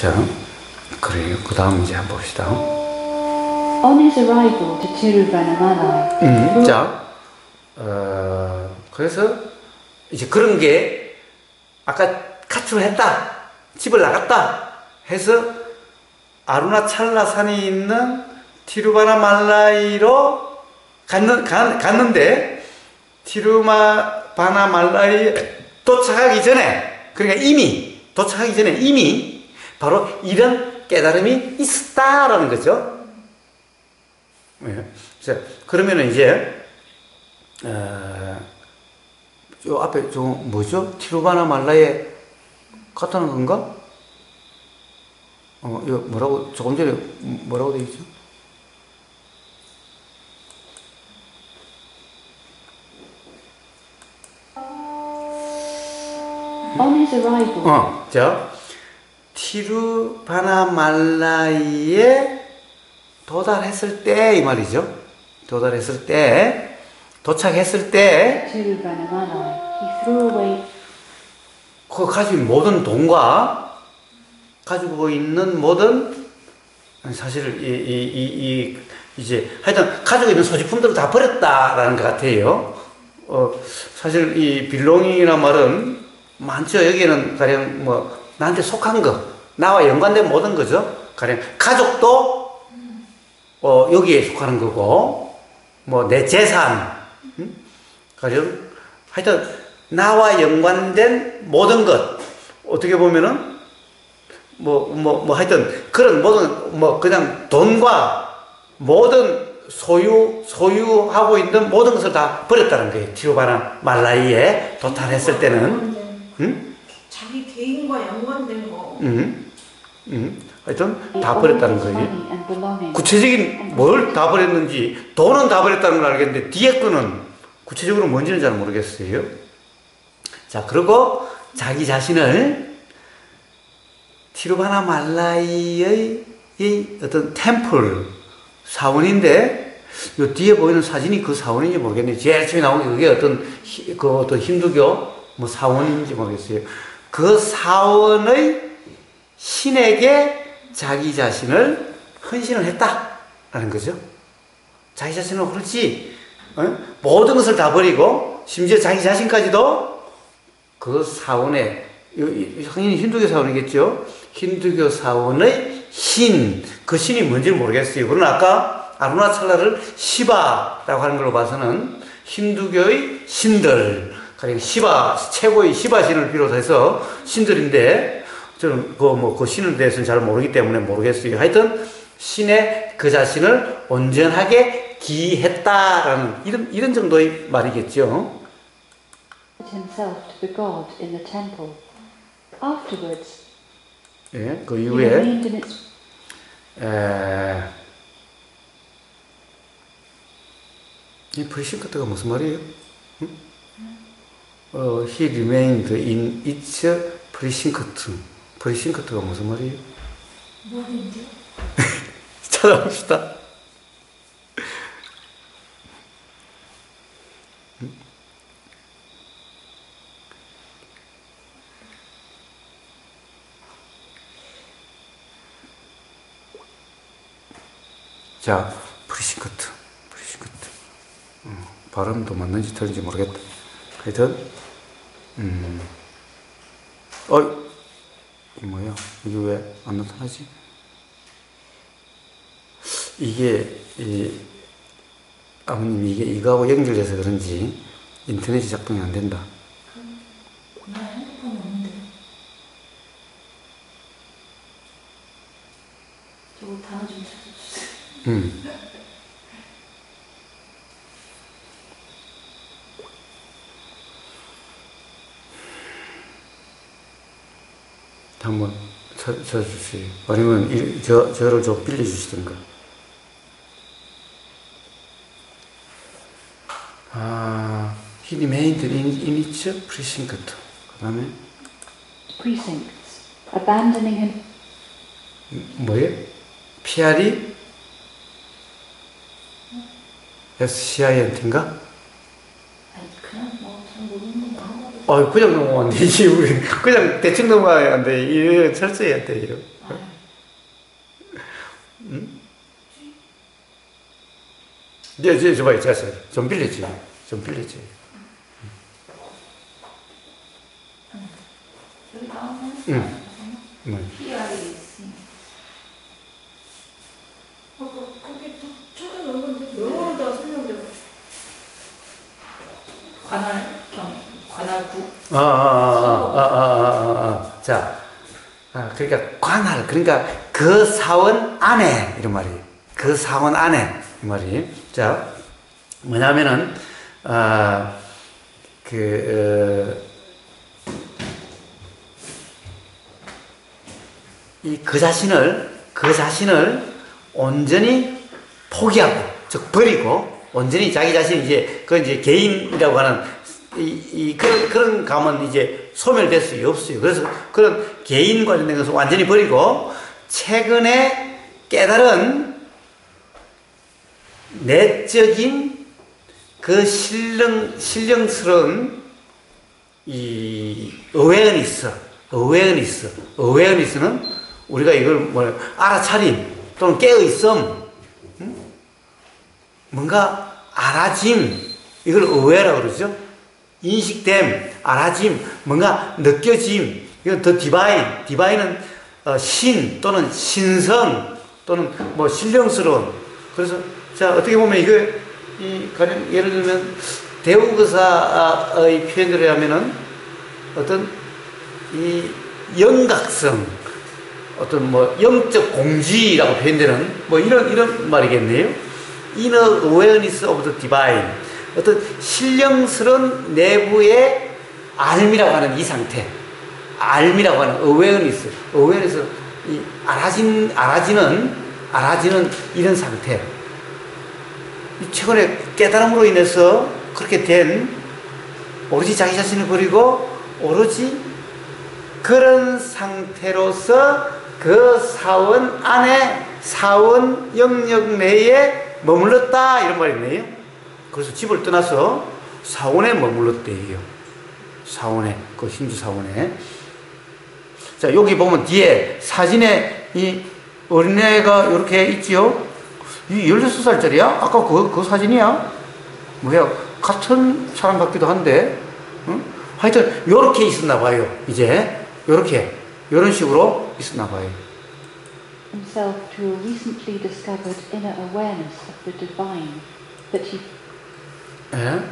자, 그래요. 그 다음 이제 한번 봅시다. On his arrival to Tiruvannamalai. 자, 그래서 이제 그런 게 아까 가출했다, 집을 나갔다 해서 아루나찰라산에 있는 티루바나말라이로 갔는데 티루바나말라이 도착하기 전에, 그러니까 이미 도착하기 전에 이미 바로 이런 깨달음이 있었다라는 거죠. 네. 자, 그러면은 이제 요 앞에 저 뭐죠? 티루바나말라에 갔다는 건가? 이거 뭐라고 조금 전에 뭐라고 되어 있죠? On his arrival. 자, 티루바나말라이에 도달했을 때 이 말이죠. 도달했을 때, 도착했을 때, Tiruvannamalai. He threw away. 그 가진 모든 돈과 가지고 있는 모든, 사실 이제 하여튼 가지고 있는 소지품들을 다 버렸다라는 것 같아요. 사실 이 빌롱이라는 말은 많죠. 여기는 가령 뭐 나한테 속한 거, 나와 연관된 모든 거죠. 가령 가족도 여기에 속하는 거고, 뭐 내 재산, 가령 하여튼 나와 연관된 모든 것, 어떻게 보면은 뭐 하여튼 그런 모든 그냥 돈과 모든 소유하고 있는 모든 것을 다 버렸다는 거예요. 티루바나말라이에 도달했을 때는. 자기 개인과 연관된 거. 하여튼 다 버렸다는 거예요. 구체적인 뭘 다 버렸는지, 돈은 다 버렸다는 걸 알겠는데 뒤에 거는 구체적으로 뭔지는 잘 모르겠어요. 자, 그리고 자기 자신을 티루바나말라이의 어떤 템플 사원인데, 요 뒤에 보이는 사진이 그 사원인지 모르겠네요. 제일 처음에 나온 게 그게 어떤 힌두교 뭐 사원인지 모르겠어요. 그 사원의 신에게 자기 자신을 헌신을 했다라는 거죠. 자기 자신을 그렇지, 모든 것을 다 버리고 심지어 자기 자신까지도 그 사원의, 당연히 힌두교 사원이겠죠. 힌두교 사원의 신, 그 신이 뭔지 모르겠어요. 그러나 아까 아루나찰라를 시바라고 하는 걸로 봐서는 힌두교의 신들, 가령 시바, 최고의 시바 신을 비롯해서 신들인데, 저는 그 신에 대해서는 잘 모르기 때문에 모르겠어요. 하여튼 신에 그 자신을 온전하게 기했다라는 이런 정도의 말이겠죠. Himself to the God in the temple. Afterwards. 예, 그 이후에 이 프리싱크트가 무슨 말이에요? He remained in its precinct. 프리싱크트가 무슨 말이에요? 뭐인데요? 찾아봅시다. 자, 프리싱크트. 발음도 맞는지 틀린지 모르겠다. 하여튼, 이게 뭐야? 이게 왜 안 나타나지? 아버님, 이거하고 연결돼서 그런지 인터넷이 작동이 안 된다. 나 핸드폰이 없는데. 저거 단어 좀 찾아주세요. 한번 찾아주세요. 아니면 저를 좀 빌려주시던가. He remained in its precinct. 그 다음에 Precincts. Abandoning him. 뭐예요? PR이 SCINT인가? 그냥 잘 모르는 거 하나도. 그냥 넘어가면 안 되지. 우리 그냥 대충 넘어가야 안 돼. 이거 철저히 해야 돼요. 저 봐요. 제가 좀 빌렸지. 여기 나오면 PR이 있으니. 거기 찾아 놓은 건데 영어로 다 설명돼. 관할구. 자, 그러니까 관할, 그러니까 그 사원 안에 이런 말이에요. 그 사원 안에 이 말이. 자, 뭐냐면은 그 자신을 온전히 포기하고, 즉 버리고, 온전히 자기 자신이 그건 이제 개인이라고 하는 그런 감은 이제 소멸될 수 없어요. 그래서 그런 개인 관련된 것을 완전히 버리고, 최근에 깨달은 내적인 그 신령스러운 이 어웨어니스는 우리가 이걸 알아차림 또는 깨어있음, 뭔가 알아짐, 이걸 어웨어라고 그러죠. 인식됨, 알아짐, 뭔가 느껴짐, 이건 더 디바인은 신 또는 신성 또는 신령스러운. 그래서 자, 어떻게 보면 가령 예를 들면 대우거사의 표현대로 하면은 어떤 이 영각성, 어떤 영적 공지라고 표현되는 이런 말이겠네요. Inner awareness of the divine. 어떤 신령스러운 내부의 알미라고 하는 이 상태. 알미라고 하는 awareness. 이 알아지는 이런 상태. 최근에 깨달음으로 인해서 그렇게 된 오로지 자기 자신을 버리고 오로지 그런 상태로서 그 사원 안에 사원 영역 내에 머물렀다 이런 말이네요. 그래서 집을 떠나서 사원에 머물렀대요. 사원에, 그 힌두 사원에. 자, 여기 보면 뒤에 사진에 이 어린애가 이렇게 있지요. 이 16살짜리야? 아까 그 사진이야? 뭐야, 같은 사람 같기도 한데, 응? 하여튼, 요렇게 있었나 봐요, 이제. 요런 식으로 있었나 봐요. Himself to a recently discovered inner awareness of the divine that he. 예?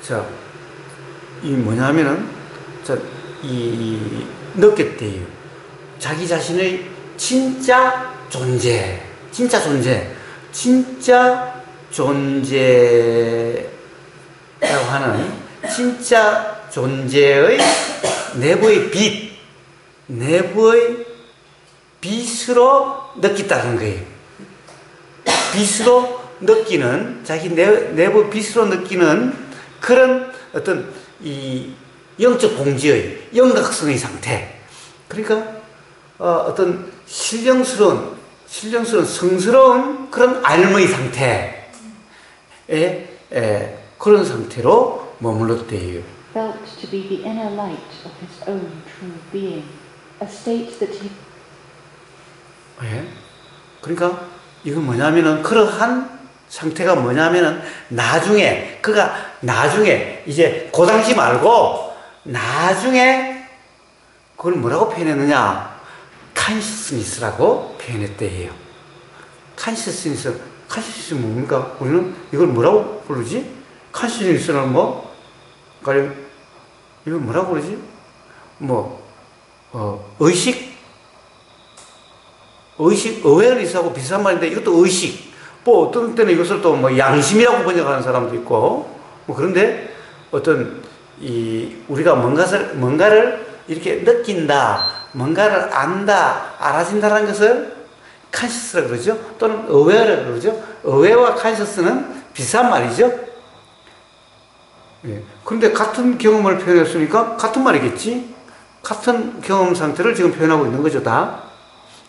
자, 이 뭐냐면은, 느꼈대요. 자기 자신의 진짜 존재라고 하는 진짜 존재의 내부의 빛으로 느꼈다는 거예요. 빛으로 느끼는, 자기 내부 빛으로 느끼는 그런 어떤 이 영적 공지의 영각성의 상태. 그러니까 어떤 신령스러운 성스러운 그런 알의 상태에 그런 상태로 머물렀대요. Felt to be the inner light of his own true being, a state that he. 그러니까 이건 뭐냐면은 그러한 상태가 뭐냐면은 나중에 이제 그 당시 말고 나중에 그걸 뭐라고 표현했느냐? consciousness라고 표현했대요. consciousness 뭡니까? 우리는 이걸 뭐라고 부르지? consciousness는 가령 이걸 뭐라고 그러지? 의식, awareness하고 비슷한 말인데 이것도 의식. 어떤 때는 이것을 또 양심이라고 번역하는 사람도 있고, 그런데 어떤 우리가 뭔가를 이렇게 느낀다, 뭔가를 안다, 알아진다는 것을 conscious라고 그러죠. 또는 aware라고 그러죠. aware와 conscious는 비슷한 말이죠. 그런데 같은 경험을 표현했으니까 같은 말이겠지. 같은 경험 상태를 지금 표현하고 있는 거죠, 다.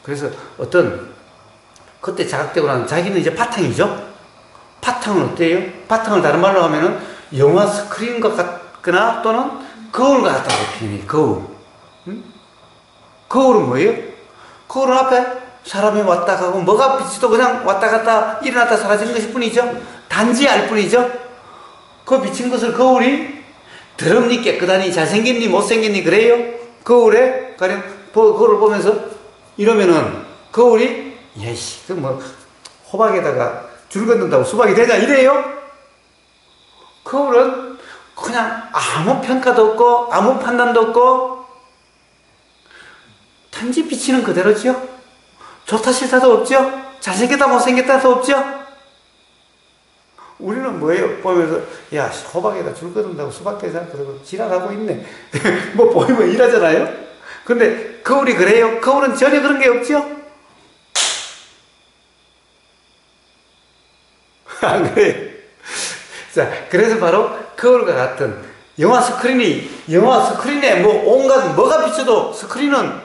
그래서 그때 자각되고 나면 자기는 이제 바탕이죠. 바탕은 어때요? 바탕을 다른 말로 하면은 영화 스크린과 같거나 또는 거울과 같다고 표현해요. 거울. 응? 거울은 뭐예요? 거울은 앞에 사람이 왔다 가고 뭐가 빛도 그냥 왔다 갔다 일어났다 사라지는 것일 뿐이죠. 단지 알 뿐이죠. 그 비친 것을 거울이 더럽니 깨끗하니 잘생겼니 못생겼니 그래요? 거울에 가령 거울을 보면서 이러면은 거울이 예씨 그 뭐 호박에다가 줄 긋는다고 수박이 되냐 이래요? 거울은 그냥 아무 평가도 없고 아무 판단도 없고 단지 비치는 그대로죠. 좋다 싫다도 없죠. 잘생겼다 못생겼다도 없죠. 우리는 뭐예요? 보면서 야 호박에다 줄 긋는다고 수박 되잖아 그러고 지랄하고 있네. 뭐 보이면 일하잖아요. 근데 거울이 그래요? 거울은 전혀 그런 게 없죠. 안 그래요? 자, 그래서 바로 거울과 같은 영화 스크린에 뭐 온갖 뭐가 비춰도 스크린은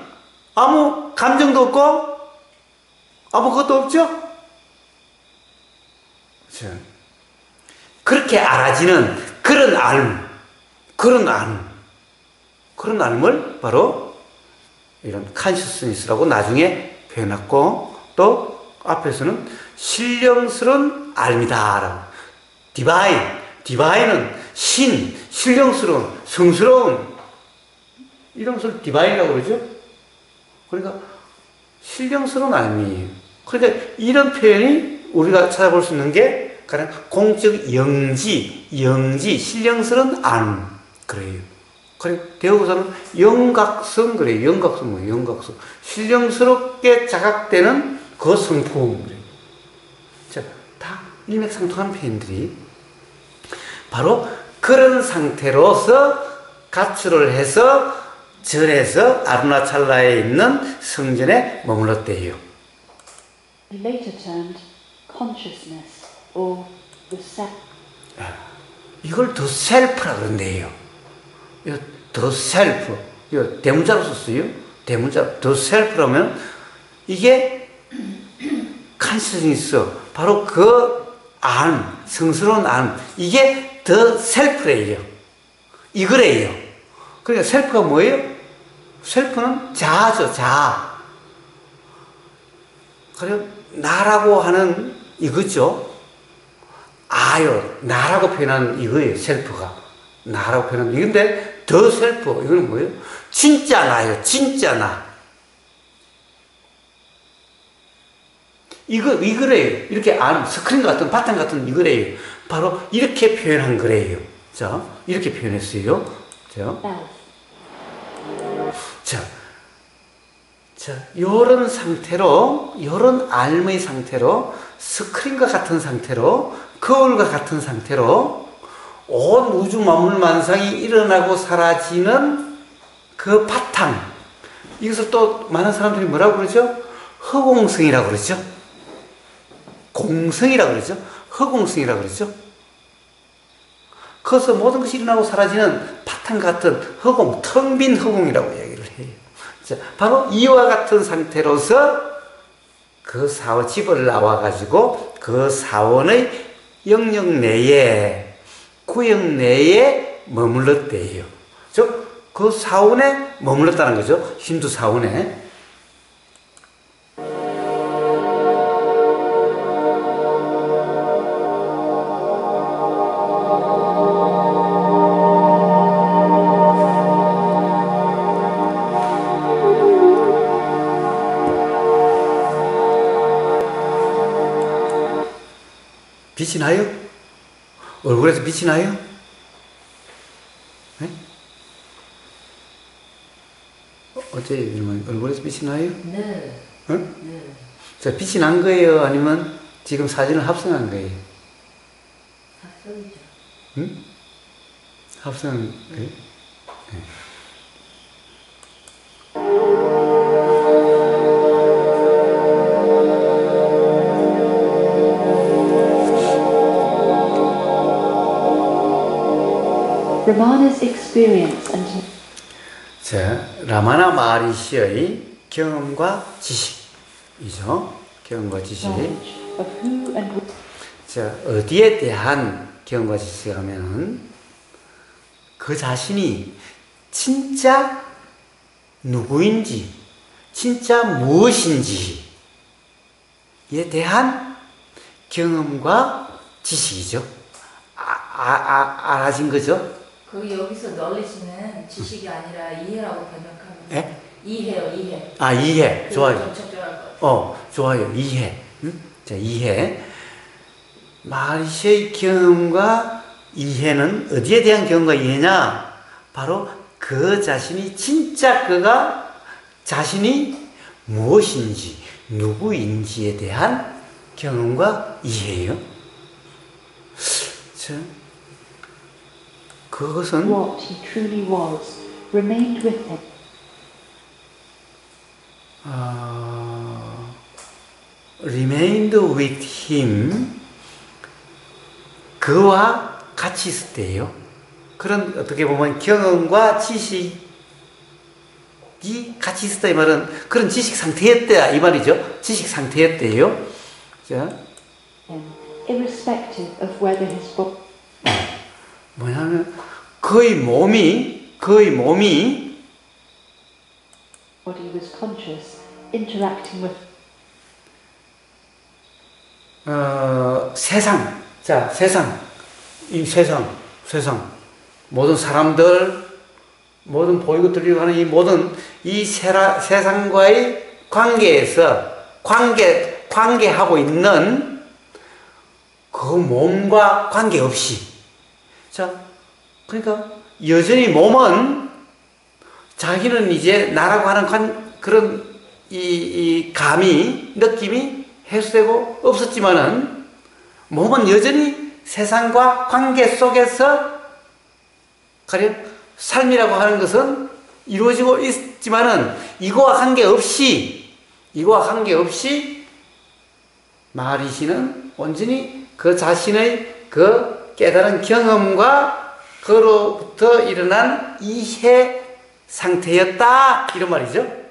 아무 감정도 없고 아무것도 없죠? 자, 그렇게 알아지는 그런 알을 바로 이런 컨셔스니스라고 나중에 표현했고 또 앞에서는 신령스러운 알미다라고 디바인은 신령스러운, 성스러운 이런 것을 디바인이라고 그러죠. 그러니까 신령스러운 알미예요. 그러니까 이런 표현이 우리가 찾아볼 수 있는 게 가령 공적 영지, 신령스러운 알 그래요. 그리고 대우고사는 영각성 그래요. 영각성 뭐예요? 영각성. 신령스럽게 자각되는 그 성품 그래요. 자, 다 일맥상통한 표현들이 바로 그런 상태로서 가출을 해서 절에서 아루나찰라에 있는 성전에 머물렀대요. He later termed consciousness or the self. 이걸 더 셀프라 그런대요. 더 셀프. 이거 대문자로 썼어요. 대문자 더 셀프라면 이게 컨셔스니스 바로 그 안, 성스러운 안 이게 더 셀프래요. 이거래요. 그러니까 셀프가 뭐예요? 셀프는 자아죠, 자아. 그럼 나라고 하는 이거죠. 아요, 나라고 표현하는 이거예요, 셀프가. 나라고 표현하는 이건데 더 셀프, 이거는 뭐예요? 진짜 나예요, 진짜 나. 이거래요. 이렇게 스크린 같은 바탕 같은 이거래요. 바로 이렇게 표현한 거래요. 자, 이렇게 표현했어요. 자, 요런 상태로, 요런 알의 상태로, 스크린과 같은 상태로, 거울과 같은 상태로, 온 우주 만물만상이 일어나고 사라지는 그 바탕. 이것을 또 많은 사람들이 뭐라고 그러죠? 허공성이라고 그러죠? 공성이라고 그러죠? 허공성이라고 그러죠? 거기서 모든 것이 일어나고 사라지는 바탕 같은 허공, 텅 빈 허공이라고 이야기를 해요. 자, 바로 이와 같은 상태로서 그 사원, 집을 나와가지고 그 사원의 영역 내에, 구역 내에 머물렀대요. 즉, 그 사원에 머물렀다는 거죠. 힌두 사원에. 빛이 나요? 얼굴에서 빛이 나요? 네? 어째 얼굴에서 빛이 나요? 네. 응? 네. 자, 빛이 난 거예요? 아니면 지금 사진을 합성한 거예요? 합성이죠. 응? 합성한 거예요? 네. Ramana's experience and 자, 라마나 마하리시의 경험과 지식이죠. 경험과 지식. knowledge of who and what 자, 어디에 대한 경험과 지식을 하면은 그 자신이 진짜 누구인지, 진짜 무엇인지 대한 경험과 지식이죠. 알아진 거죠. 그 여기서 knowledge는 지식이 아니라 이해라고 번역하면 예? 이해요, 이해. 이해. 좋아요. 좀 적절할 것 같아요. 좋아요. 이해. 자, 이해. 마리시의 경험과 이해는 어디에 대한 경험과 이해냐? 바로 그 자신이 진짜 그가 자신이 무엇인지 누구인지에 대한 경험과 이해예요. 자, 그것은 What he truly was remained with him. remained with him. 그와 같이 있을 때예요. 그런 어떻게 보면 경험과 지식이 같이 있었다 이 말은 그런 지식 상태였다 이 말이죠. 지식 상태였대요. 자, Irrespective of whether his body 뭐냐면 그의 몸이 was conscious, interacting with 세상, 자, 이 세상, 모든 사람들, 모든 보이고 들리고 하는 이 모든 이 세상과의 관계에서 관계하고 있는 그 몸과 관계없이, 자, 그러니까 여전히 몸은 자기는 이제 나라고 하는 그런 이 감이, 느낌이 해소되고 없었지만은 몸은 여전히 세상과 관계 속에서 가령 삶이라고 하는 것은 이루어지고 있지만은 이거와 관계없이 마리시는 온전히 그 자신의 그 깨달은 경험과 그로부터 일어난 이해 상태였다 이런 말이죠.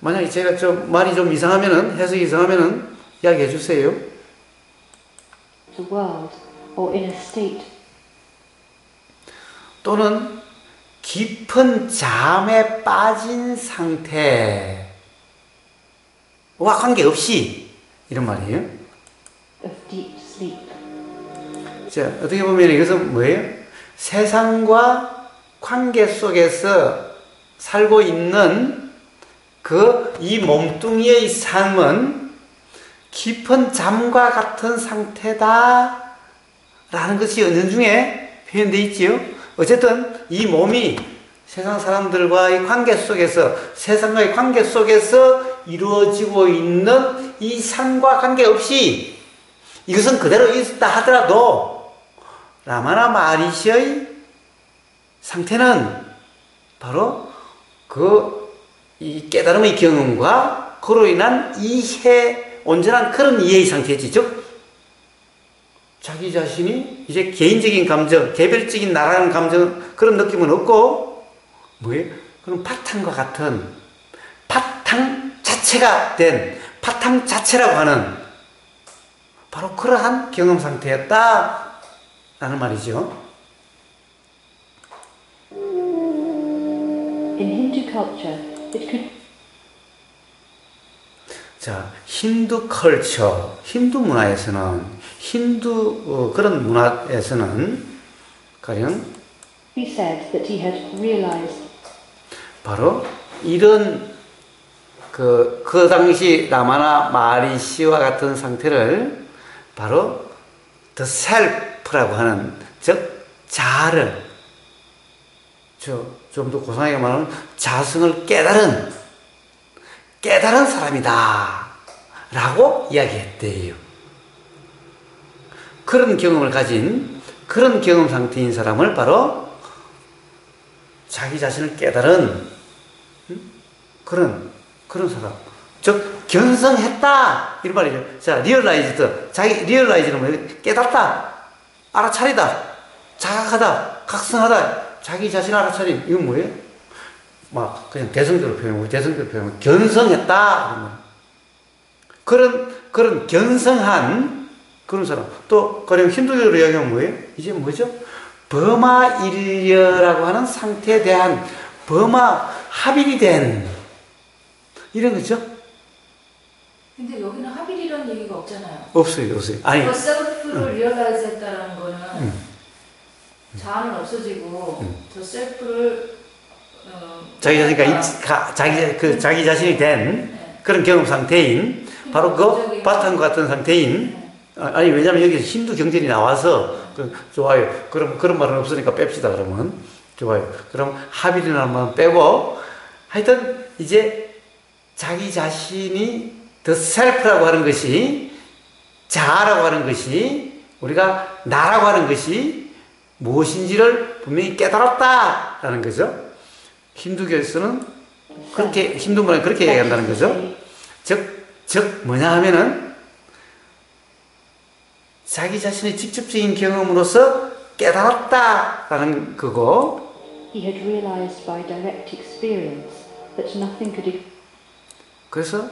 만약에 제가 말이 좀 이상하면은 해석이 이상하면은 이야기해 주세요. the world or in a state 또는 깊은 잠에 빠진 상태와 관계없이 이런 말이에요. of deep sleep. 자, 어떻게 보면 이것은 뭐예요? 세상과 관계 속에서 살고 있는 이 몸뚱이의 삶은 깊은 잠과 같은 상태다 라는 것이 은연중에 표현되어 있지요. 어쨌든 이 몸이 세상 사람들과의 관계 속에서 세상과의 관계 속에서 이루어지고 있는 이 삶과 관계없이 이것은 그대로 있다 하더라도 라마나 마리시의 상태는 바로 이 깨달음의 경험과 그로 인한 온전한 그런 이해의 상태지죠. 자기 자신이 이제 개인적인 감정, 개별적인 나라는 감정, 그런 느낌은 없고, 뭐예요? 그런 바탕과 같은, 바탕 자체라고 하는, 바로 그러한 경험 상태였다, 라는 말이죠. In Hindu culture, it could 자, 힌두 컬처, 힌두 문화에서는, 그런 문화에서는, 가령, be said that he had realized 바로 이런, 그 당시 라마나 마리시와 같은 상태를 바로 the self라고 하는, 즉, 자아를, 좀 더 고상하게 말하면 자성을 깨달은 사람이다 라고 이야기했대요. 그런 경험을 가진 그런 경험 상태인 사람을 바로 자기 자신을 깨달은 그런 사람, 즉 견성했다 이런 말이죠. 자, 리얼라이즈는 뭐예요? 깨닫다, 알아차리다, 자각하다, 각성하다, 자기 자신 알아차림. 이건 뭐예요? 막 그냥 대성대로 표현하고 견성했다. 그런 견성한 그런 사람. 또 가령 힌두교로 이야기하면 뭐예요? 이제 뭐죠? 버마일려라고 하는 상태에 대한 합일이 된 이런 거죠. 근데 여기는 합일이라는 얘기가 없잖아요. 없어요, 없어요. 아니, 그 셀프를 리얼라이즈 했다라는 거는 자아는 없어지고 저 셀프를 자기 자신이 된 그런 경험 상태인 바로 그 바탕과 같은 상태인 아니 왜냐면 여기 힌두 경전이 나와서 좋아요. 그럼 그런 말은 없으니까 뺍시다 그러면 좋아요. 그럼 합일이라는 말은 빼고 하여튼 이제 자기 자신이 the self라고 하는 것이 자아라고 하는 것이 우리가 나라고 하는 것이 무엇인지를 분명히 깨달았다라는 거죠. 힌두교에서는 그렇게 힌두 문화에 그렇게 얘기한다는 거죠. 즉 뭐냐 하면은 자기 자신의 직접적인 경험으로서 깨달았다라는 거고. He had realized by direct experience that nothing could. 그래서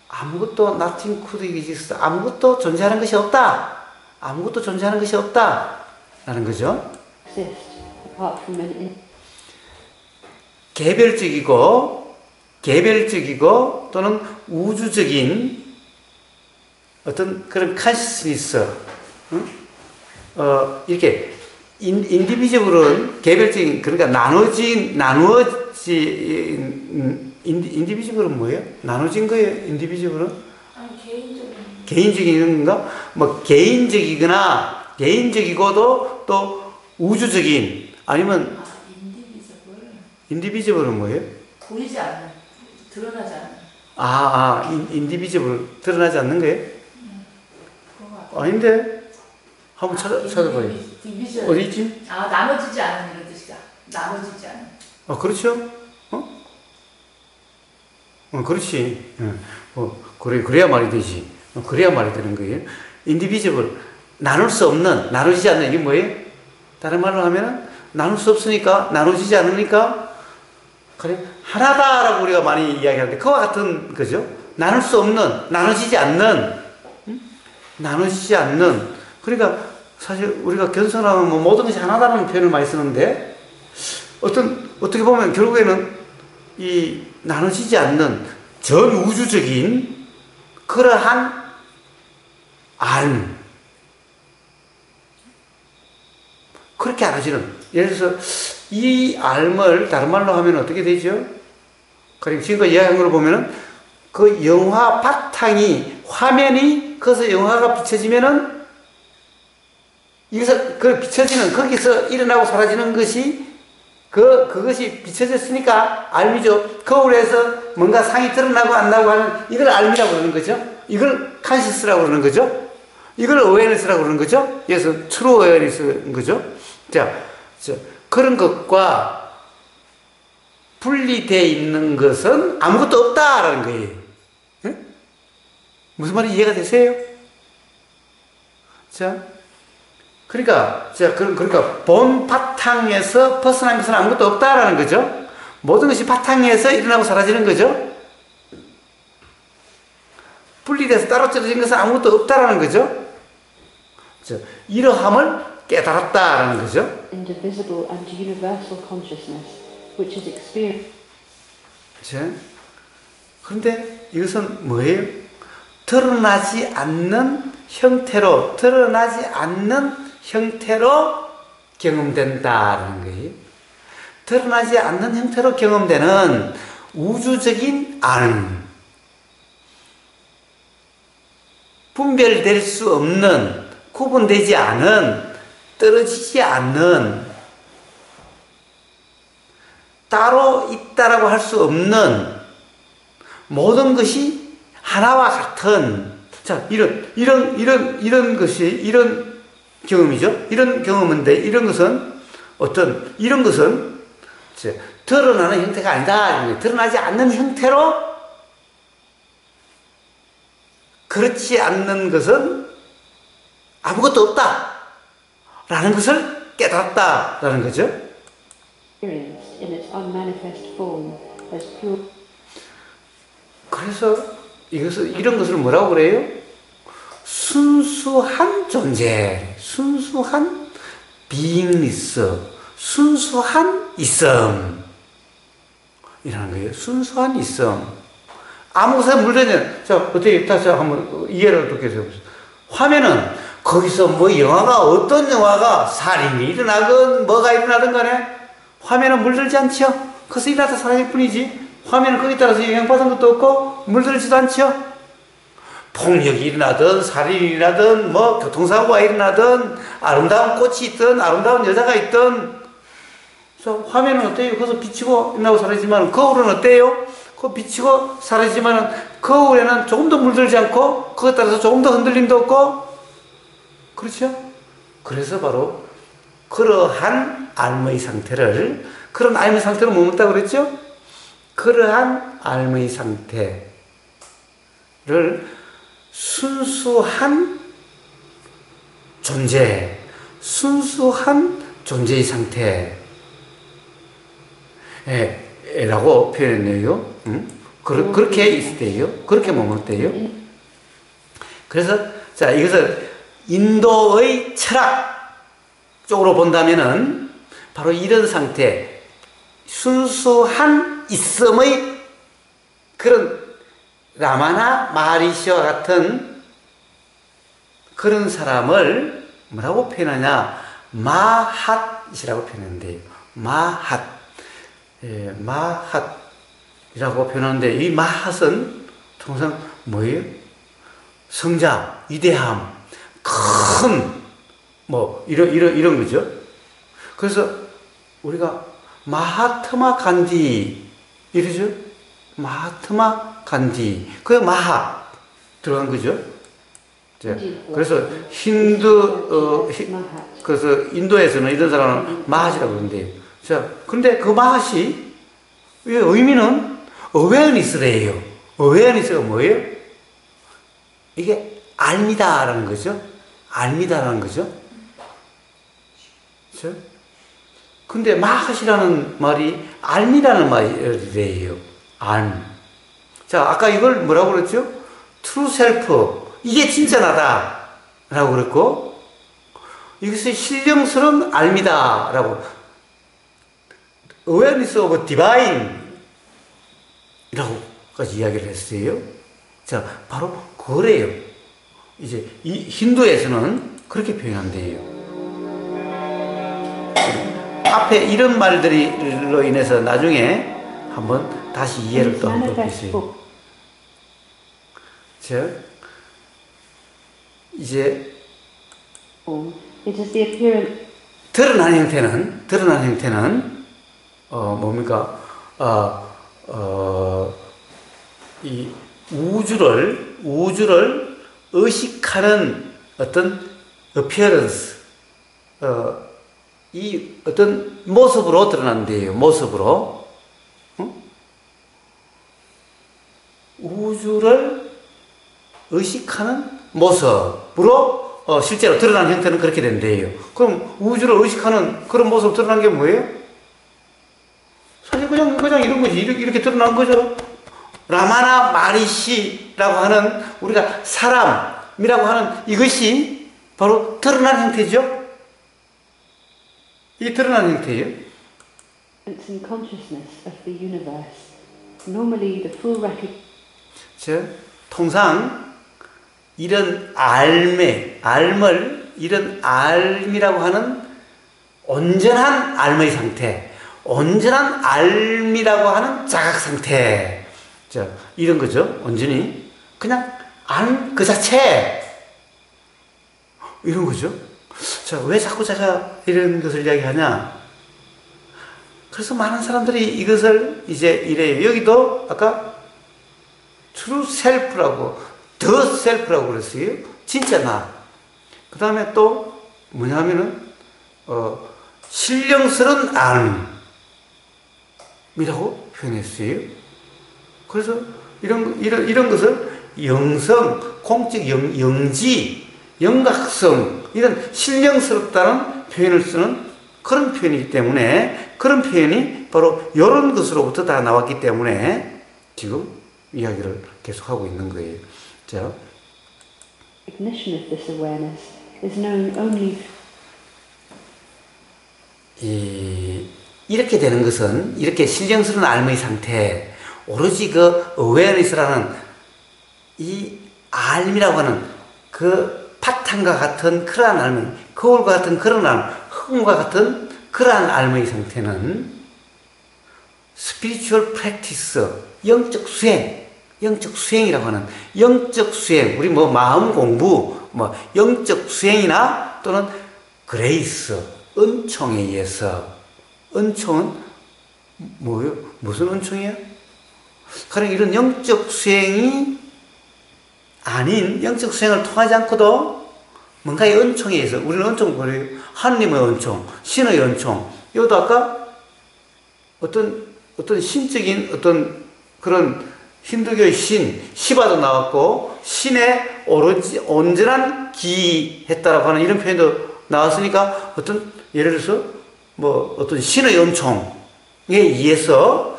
아무것도 nothing could exist, 아무것도 존재하는 것이 없다. 아무것도 존재하는 것이 없다라는 거죠. Exist apart from an. 개별적이고 또는 우주적인 어떤 그런 컨시스니스, 이렇게 인디비저블은 개별적인 그러니까 인디비저블은 뭐예요? 나눠진 거예요? 인디비저블은? 아니 개인적인 건가? 뭐 개인적이고도 또 우주적인 아니면 인디비저블은 뭐예요? 보이지 않는, 드러나지 않는. 인디비저블 드러나지 않는 거예요? 아닌데? 한번 찾아봐요. 어디 있지? 나눠지지 않은 이런 뜻이다. 나눠지지 않은. 그렇죠? 그렇지. 그래야 말이 되지. 그래야 말이 되는 거예요. 인디비저블, 나눌 수 없는, 나눠지지 않는, 이게 뭐예요? 다른 말로 하면은, 나눌 수 없으니까, 나눠지지 않으니까, 그래, 하나다라고 우리가 많이 이야기하는데, 그와 같은 거죠. 나눌 수 없는, 나눠지지 않는, 나눠지지 않는. 그러니까, 사실 우리가 견성하면 뭐 모든 것이 하나다라는 표현을 많이 쓰는데, 어떻게 보면 결국에는 이 나눠지지 않는 전 우주적인 그러한 알. 그렇게 알아지는. 예를 들어서 이 알을 다른 말로 하면 어떻게 되죠? 그리고 지금까지 이야기한 걸 보면은 그 영화 바탕이, 화면이 거기서 영화가 비춰지면은 여기서 그 비춰지는, 거기서 일어나고 사라지는 것이 그것이 비춰졌으니까 알미죠. 거울에서 뭔가 상이 드러나고 안 나고 하는 이걸 알미라고 그러는 거죠. 이걸 컨시스라고 그러는 거죠. 이걸 어웨어니스라고 그러는 거죠. 그래서 트루 어웨어니스인 거죠. 자, 그런 것과 분리되어 있는 것은 아무것도 없다라는 거예요. 네? 무슨 말인지 이해가 되세요? 그러니까 본 바탕에서 벗어난 것은 아무것도 없다라는 거죠. 모든 것이 바탕에서 일어나고 사라지는 거죠. 분리돼서 따로떨어진 것은 아무것도 없다라는 거죠. 이러함을 깨달았다라는 거죠. Indivisible and universal consciousness, which is experienced. 그런데 이것은 뭐예요? 드러나지 않는 형태로 경험된다라는 거예요. 드러나지 않는 형태로 경험되는 우주적인 알. 분별될 수 없는, 구분되지 않은, 떨어지지 않는, 따로 있다라고 할 수 없는 모든 것이 하나와 같은, 이런 것이, 이런 경험이죠. 이런 경험인데, 이런 것은 드러나는 형태가 아니다. 드러나지 않는 형태로, 그렇지 않는 것은 아무것도 없다. 라는 것을 깨달았다라는 거죠. In its unmanifest form as pure. 그래서 이런 것을 뭐라고 그래요? 순수한 존재, 순수한 beingness, 순수한 있음 이라는 거예요. 순수한 있음. 아무 것에 물들지. 자, 어떻게 다시 한번 이해를 어떻게 해보세요. 화면은 거기서 뭐 영화가 어떤 영화가 살인이 일어나건 뭐가 일어나든 간에 화면은 물들지 않죠. 그래서 일어나다 사라질 뿐이지. 화면은 거기에 따라서 영향받은 것도 없고 물들지도 않죠. 폭력이 일어나든 살인이 일어나든 뭐 교통사고가 일어나든 아름다운 꽃이 있든 아름다운 여자가 있든 화면은 어때요? 거기서 비치고 일어나고 사라지만 거울은 어때요? 그 비치고 사라지만 거울에는 조금 더 물들지 않고 그것에 따라서 조금 더 흔들림도 없고 그렇죠? 그래서 바로 그러한 알무의 상태를 그런 알무의 상태로 머문다고 그랬죠? 그러한 알무의 상태를 순수한 존재, 순수한 존재의 상태 라고 표현했네요. 그렇게 있을 때요. 그렇게 머물 때요. 그래서 자 이것을 인도의 철학 쪽으로 본다면은 바로 이런 상태, 순수한 있음의 그런 라마나 마하리시와 같은 그런 사람을 뭐라고 표현하냐? 마핫이라고 표현하는데요. 마핫. 마핫이라고 표현하는데 이 마핫은 통상 뭐예요? 성자, 위대함, 큰 뭐 이런 거죠. 그래서 우리가 마하트마 간디 이러죠. 마하트마 간디 그 마하 들어간 거죠. 그래서 그래서 인도에서는 이런 사람은 마하시라고 그러는데요. 자, 근데 그 마하시 의미는 awareness래요. awareness가 뭐예요? 이게 알미다라는 거죠. 알미다라는 거죠. 그렇죠? 근데 마하시라는 말이 알미라는 말이래요. 알. 자, 아까 이걸 뭐라고 그랬죠? true self. 이게 진짜 나다. 라고 그랬고, 이것이 신령스러운 알미다. 라고. awareness of divine. 라고까지 이야기를 했어요. 자, 바로 그래요. 이제 이 힌두에서는 그렇게 표현한대요. 앞에 이런 말들로 인해서 나중에 한번 다시 이해를 또 한번 해보세요. 자, 이제 드러난 형태는 뭡니까? 이 우주를 의식하는 어떤 appearance, 이 어떤 모습으로 드러난대요. 모습으로. 우주를 의식하는 모습으로 실제로 드러난 형태는 그렇게 된대요. 그럼 우주를 의식하는 그런 모습으로 드러난 게 뭐예요? 사실 그냥 이런 거지. 이렇게 드러난 거죠. 라마나 마리시라고 하는 우리가 사람이라고 하는 이것이 바로 드러난 형태죠. 이게 드러난 형태예요. It's in consciousness of the universe. Normally the full recognition. 통상 이런 이런 알미라고 하는 온전한 알의 상태, 온전한 알미라고 하는 자각 상태. 자, 이런 거죠. 온전히 그냥 알 그 자체 이런 거죠. 자, 왜 자꾸 제가 이런 것을 이야기하냐? 그래서 많은 사람들이 이것을 이제 이래요. 여기도 아까 true self라고, the self라고 그랬어요. 진짜 나. 그 다음에 또 뭐냐면은 신령스러운 알이라고 표현했어요. 그래서 이런 것을 영성, 공적 영지, 영각성, 이런 신령스럽다는 표현을 쓰는 그런 표현이기 때문에 그런 표현이 바로 이런 것으로부터 다 나왔기 때문에 지금 이야기를 계속하고 있는 거예요. 자, Recognition of this awareness is known only. 이렇게 되는 것은 이렇게 신령스러운 알의 상태, 오로지 그 awareness라는 이 알미라고 하는 그 파탄과 같은 그러한 알미, 거울과 같은 그런 알미, 흑음과 같은 그러한 알미의 상태는 spiritual practice, 영적 수행이라고 하는 영적 수행, 우리 뭐 마음 공부, 뭐 영적 수행이나 또는 그레이스, 은총에 의해서, 은총은 뭐요? 무슨 은총이에요? 그러니까 이런 영적 수행이 아닌 영적 수행을 통하지 않고도 뭔가의 은총에 의해서 우리는 은총 뭐예요? 하느님의 은총, 신의 은총. 이것도 아까 어떤 신적인 어떤 그런 힌두교의 시바도 나왔고 신의 오로지 온전한 기했다라고 하는 이런 표현도 나왔으니까 어떤 예를 들어서 뭐 어떤 신의 은총에 의해서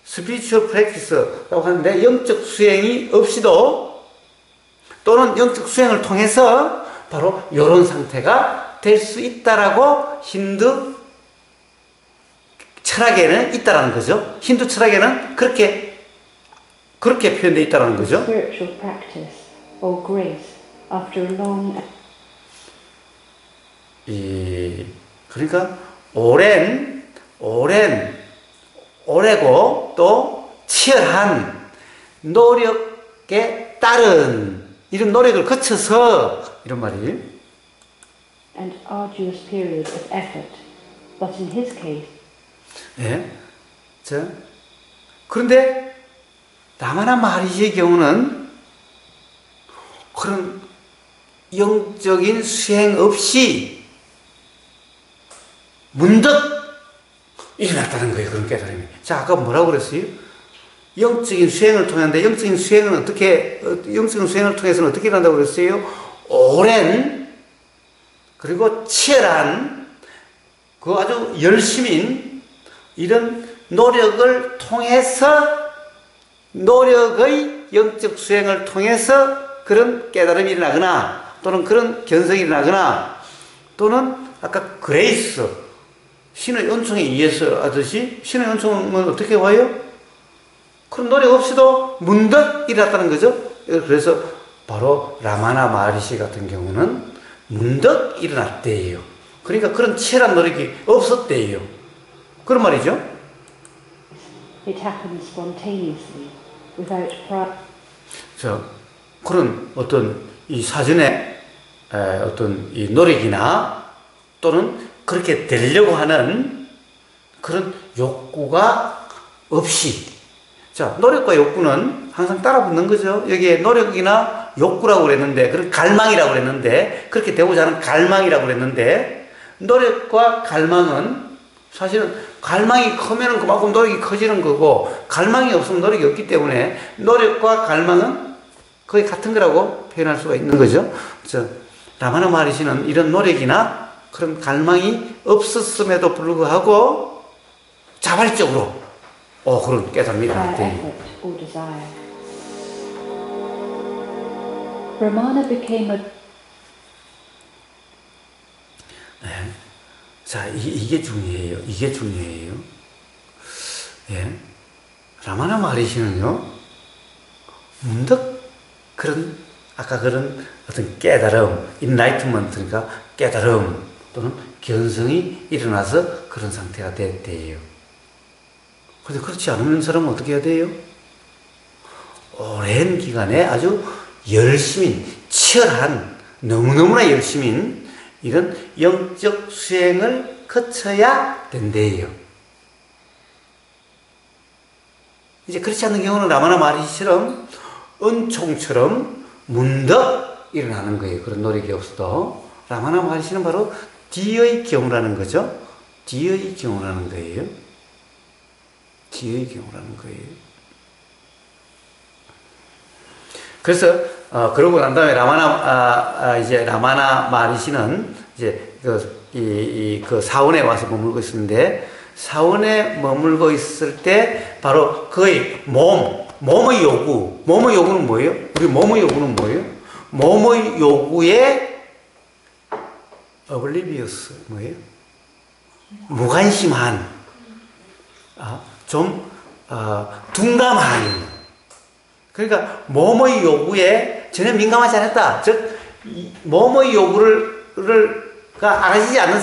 스피리추얼 프랙티스라고 하는데 영적 수행이 없이도 또는 영적 수행을 통해서 바로 이런 상태가 될 수 있다라고 힌두 철학에는 있다라는 거죠. 힌두 철학에는 그렇게 표현되어 있다라는 거죠. Spiritual practice or grace after a long. 그러니까 오래고 또 치열한 노력에 따른 이런 노력을 거쳐서 이런 말이에요. And arduous period of effort, but in his case. 예. 그런데 라마나 마하리시의 경우는 그런 영적인 수행 없이 문득 일어났다는 거예요. 그런 깨달음이. 자, 아까 뭐라고 그랬어요? 영적인 수행을 통하는데 영적인 수행은 영적인 수행을 통해서는 어떻게 일어난다고 그랬어요? 오랜 그리고 치열한 그 아주 열심인 이런 노력을 통해서 노력의 영적 수행을 통해서 그런 깨달음이 일어나거나 또는 그런 견성이 일어나거나 또는 아까 그레이스 신의 은총에 의해서 하듯이 신의 은총은 어떻게 와요? 그런 노력 없이도 문득 일어났다는 거죠. 그래서 바로 라마나 마하리시 같은 경우는 문득 일어났대요. 그러니까 그런 치열한 노력이 없었대요. 그런 말이죠. It happened spontaneously, without pride. 자, 그런 어떤 이 사전에 어떤 이 노력이나 또는 그렇게 되려고 하는 그런 욕구가 없이, 자, 노력과 욕구는 항상 따라 붙는 거죠. 여기에 노력이나 욕구라고 그랬는데, 그런 갈망이라고 그랬는데, 그렇게 되고자 하는 갈망이라고 그랬는데, 노력과 갈망은 사실은 갈망이 크면 그만큼 노력이 커지는 거고, 갈망이 없으면 노력이 없기 때문에 노력과 갈망은 거의 같은 거라고 표현할 수가 있는 거죠. 그래서 라마나 마하리시는 이런 노력이나 그런 갈망이 없었음에도 불구하고 자발적으로 그런 깨달음이 일어났대요. Ramana became a. 네. 자, 이게 중요해요. 이게 중요해요. 예. 라마나 마하리시는요, 문득 아까 그런 어떤 깨달음, enlightenment니까 깨달음 또는 견성이 일어나서 그런 상태가 됐대요. 그런데 그렇지 않은 사람은 어떻게 해야 돼요? 오랜 기간에 아주 열심히, 치열한, 너무너무나 열심인 이런 영적 수행을 거쳐야 된대요. 이제 그렇지 않는 경우는 라마나 마하리시처럼 은총처럼 문득 일어나는 거예요. 그런 노력이 없어도. 라마나 마하리시는 바로 D의 경우라는 거죠. D의 경우라는 거예요. D의 경우라는 거예요. 그래서 그러고 난 다음에 라마나 마하리시는 이제 그 사원에 와서 머물고 있었는데, 사원에 머물고 있을 때 바로 그의 몸의 요구는 뭐예요? 우리 몸의 요구는 뭐예요? 몸의 요구에 oblivious 뭐예요? 무관심한, 좀 둔감한. 그러니까 뭐뭐의 요구에 전혀 민감하지 않았다. 즉 뭐뭐의 요구가 알아지지 않는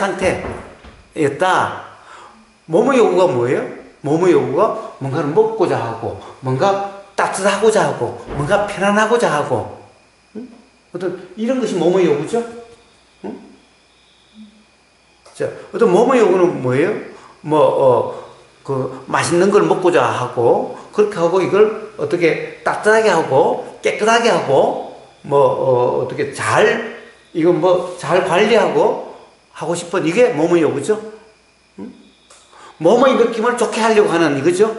상태였다. 뭐뭐의 요구가 뭐예요? 뭐뭐의 요구가 뭔가를 먹고자 하고, 뭔가 따뜻하고자 하고, 뭔가 편안하고자 하고, 어떤 이런 것이 뭐뭐의 요구죠? 자, 어떤 뭐뭐의 요구는 뭐예요? 맛있는 걸 먹고자 하고, 그렇게 하고, 이걸 어떻게 따뜻하게 하고, 깨끗하게 하고, 어떻게 이거 잘 관리하고, 하고 싶은 이게 뭐뭐의 요구죠? 뭐뭐의 느낌을 좋게 하려고 하는 이거죠?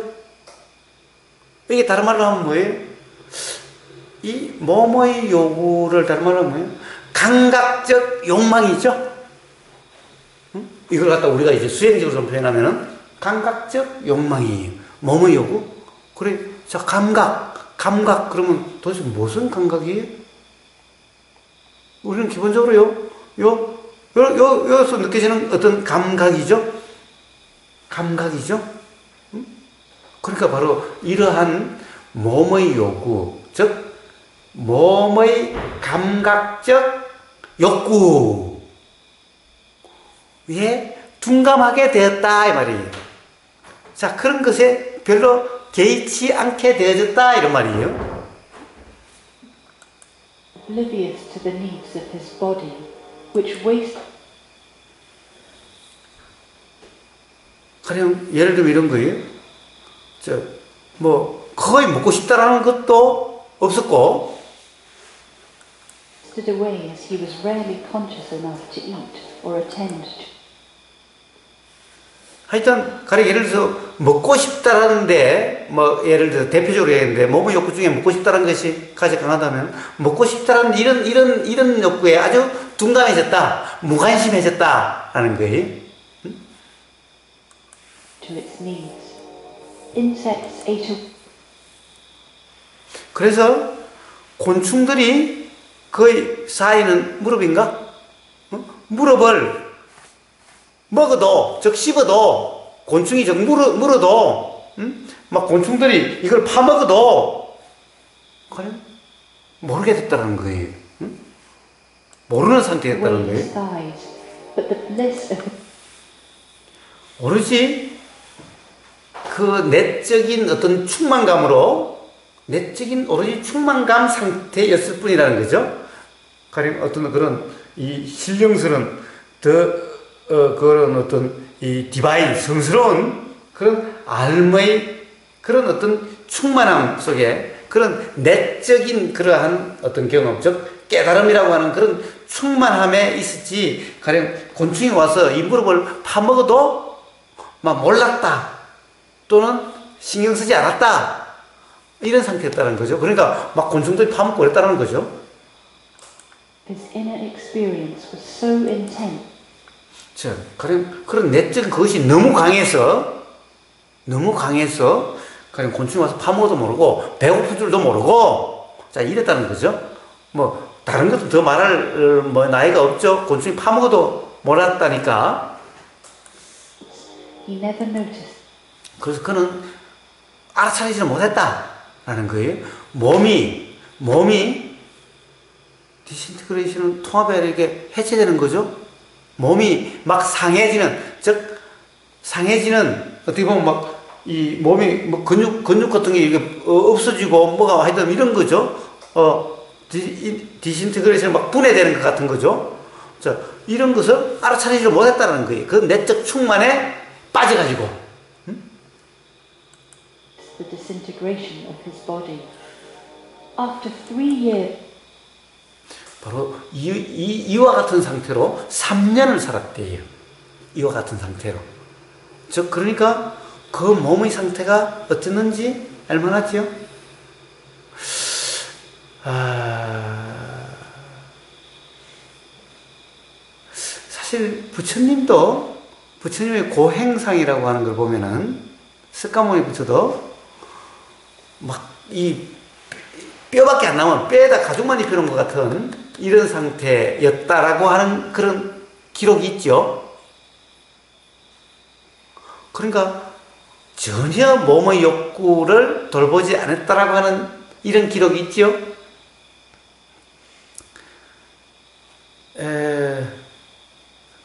이게 다른 말로 하면 뭐예요? 이 뭐뭐의 요구를 다른 말로 하면 뭐예요? 감각적 욕망이죠? 이걸 갖다 우리가 이제 수행적으로 좀 표현하면은 감각적 욕망이에요. 뭐뭐의 요구? 그래, 자, 감각, 그러면 도대체 무슨 감각이에요? 우리는 기본적으로 여기서 느껴지는 어떤 감각이죠? 그러니까 바로 이러한 뭐뭐의 요구, 즉, 뭐뭐의 감각적 욕구에 둔감하게 되었다, 이 말이에요. 자, 그런 것에 별로 개의치 않게 되어졌다, 이런 말이에요. Oblivious to the needs of his body, which waste. 가령 예를 들면 이런 거예요. 거의 먹고 싶다라는 것도 없었고, Stood away as he was rarely conscious enough to eat or attend to. 하여튼 가령 예를 들어서 먹고 싶다라는데 예를 들어서 대표적으로 얘기했는데 몸의 욕구 중에 먹고 싶다라는 것이 가장 강하다면 먹고 싶다라는 이런 욕구에 아주 둔감해졌다, 무관심해졌다라는 거예요. To its needs. Insects ate a... 그래서 곤충들이 거의 쌓이는 무릎인가? 무릎을 먹어도, 즉 씹어도, 곤충이 물어도, 막 곤충들이 이걸 파먹어도, 그냥 모르게 됐다는 거예요. 모르는 상태였다는 거예요. 오로지 그 내적인 어떤 충만감으로, 오로지 충만감 상태였을 뿐이라는 거죠. 가령 어떤 그런 이 신령스러운 그런 어떤 이 디바인, 성스러운 그런 알의 그런 어떤 충만함 속에 그런 내적인 그러한 어떤 경험, 즉 깨달음이라고 하는 그런 충만함에 있었지, 가령 곤충이 와서 이 무릎을 파먹어도 막 몰랐다 또는 신경 쓰지 않았다 이런 상태였다는 거죠. 그러니까 막 곤충들이 파먹고 그랬다는 거죠. His inner experience was so intense. 자, 그런 내적인 그것이 너무 강해서, 그냥 곤충이 와서 파먹어도 모르고, 배고픈 줄도 모르고, 자, 이랬다는 거죠. 다른 것도 더 말할, 나이가 없죠. 곤충이 파먹어도 몰랐다니까. He never noticed. 그래서 그는 알아차리지를 못했다라는 거예요. 몸이, 디스인티그레이션은 통합에 이렇게 해체되는 거죠. 몸이 막 상해지는, 어떻게 보면 이 몸이 근육 같은 게 이게 없어지고 뭐가 하여튼 이런 거죠. 디스인티그레이션 막 분해되는 것 같은 거죠. 자, 이런 것을 알아차리지 못했다는 거예요. 그 내적 충만에 빠져가지고. The disintegration of his body. After 3 years. 바로 이와 같은 상태로 3년을 살았대요. 이와 같은 상태로. 즉 그러니까 그 몸의 상태가 어땠는지 알만하지요? 사실 부처님의 고행상이라고 하는 걸 보면은 석가모니 부처도 막 이 뼈밖에 안 남은, 뼈에다 가죽만 입혀놓은 것 같은 이런 상태였다라고 하는 그런 기록이 있죠. 그러니까 전혀 몸의 욕구를 돌보지 않았다라고 하는 이런 기록이 있죠.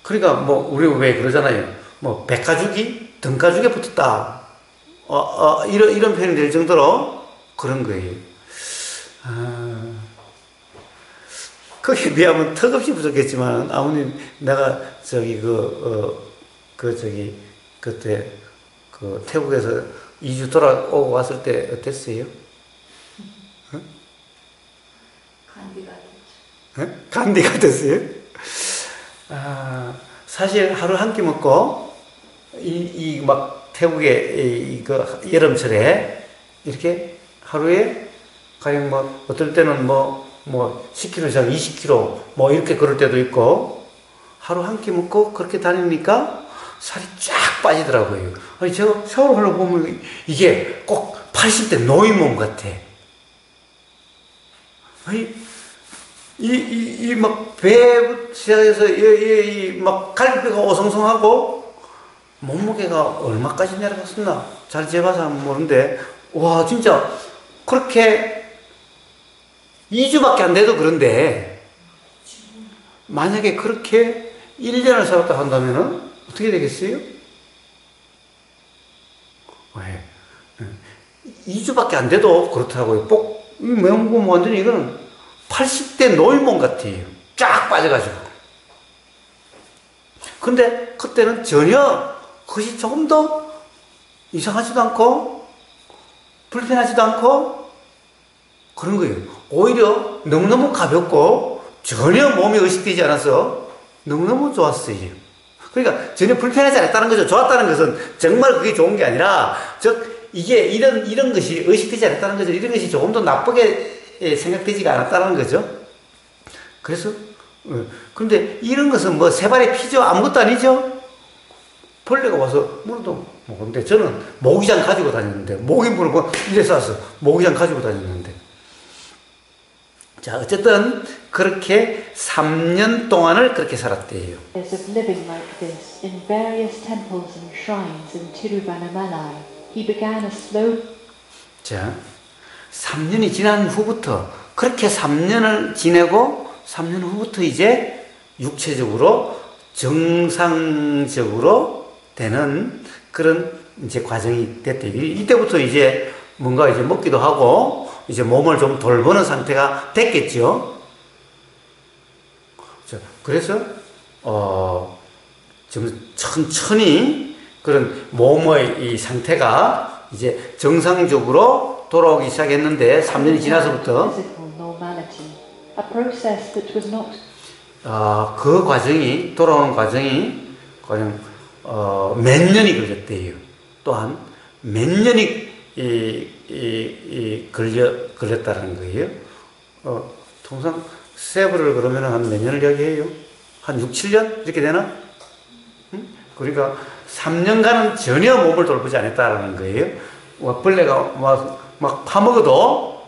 그러니까 뭐 우리 왜 그러잖아요. 뭐 백가죽이 등가죽에 붙었다. 이런 표현이 될 정도로 그런 거예요. 거기에 비하면 턱없이 부족했지만 아버님 내가 그때 그 태국에서 2주 돌아오고 왔을 때 어땠어요? 간디가 됐죠. 간디가 됐어요? 사실 하루 한 끼 먹고 막 태국의 그 여름철에 이렇게 하루에 가령 뭐 어떨 때는 뭐 10km 이상 20km 뭐 이렇게 걸을 때도 있고 하루 한 끼 먹고 그렇게 다니니까 살이 쫙 빠지더라고요. 아니 제가 샤워를 하려고 보면 이게 꼭 80대 노인 몸 같아. 아니 막 배부터 시작해서 막 갈비뼈가 오성성하고 몸무게가 얼마까지 내려갔었나 잘 재봐서 모르는데 와 진짜 그렇게 2주밖에 안 돼도 그런데 만약에 그렇게 1년을 살았다 한다면은 어떻게 되겠어요? 왜? 2주밖에 안 돼도 그렇더라고요. 꼭 매운 거 완전히 이거는 80대 노인몸 같아요. 쫙 빠져가지고. 근데 그때는 전혀 그것이 조금 더 이상하지도 않고 불편하지도 않고 그런 거예요. 오히려 너무너무 가볍고 전혀 몸이 의식되지 않아서 너무너무 좋았어요. 그러니까 전혀 불편하지 않았다는 거죠. 좋았다는 것은 정말 그게 좋은 게 아니라 이게 이런 것이 의식되지 않았다는 거죠. 이런 것이 조금 더 나쁘게 생각되지가 않았다는 거죠. 그래서 그런데 이런 것은 뭐 세발의 피죠. 아무것도 아니죠. 벌레가 와서 물어도 근데 저는 모기장 가지고 다녔는데 모기 물고 이래서 와서 모기장 가지고 다녔는데 자 어쨌든 그렇게 3년 동안을 그렇게 살았대요. Of living like this in various temples and shrines in Tiruvannamalai, he began a slow. 자, 3년이 지난 후부터 그렇게 3년을 지내고 3년 후부터 이제 육체적으로 정상적으로 되는 그런 이제 과정이 됐대요. 이때부터 이제 뭔가 이제 먹기도 하고 이제 몸을 좀 돌보는 상태가 됐겠죠. 그래서 좀 천천히 그런 몸의 이 상태가 이제 정상적으로 돌아오기 시작했는데 3년이 지나서부터 그 과정이 돌아오는 과정이 그냥 몇 년이 걸렸대요. 또한 몇 년이 걸렸다는 거예요. 통상 세브를 그러면 한 몇 년을 이야기해요? 한 6, 7년? 이렇게 되나? 그러니까 3년간은 전혀 몸을 돌보지 않았다는 거예요. 벌레가 막 파먹어도,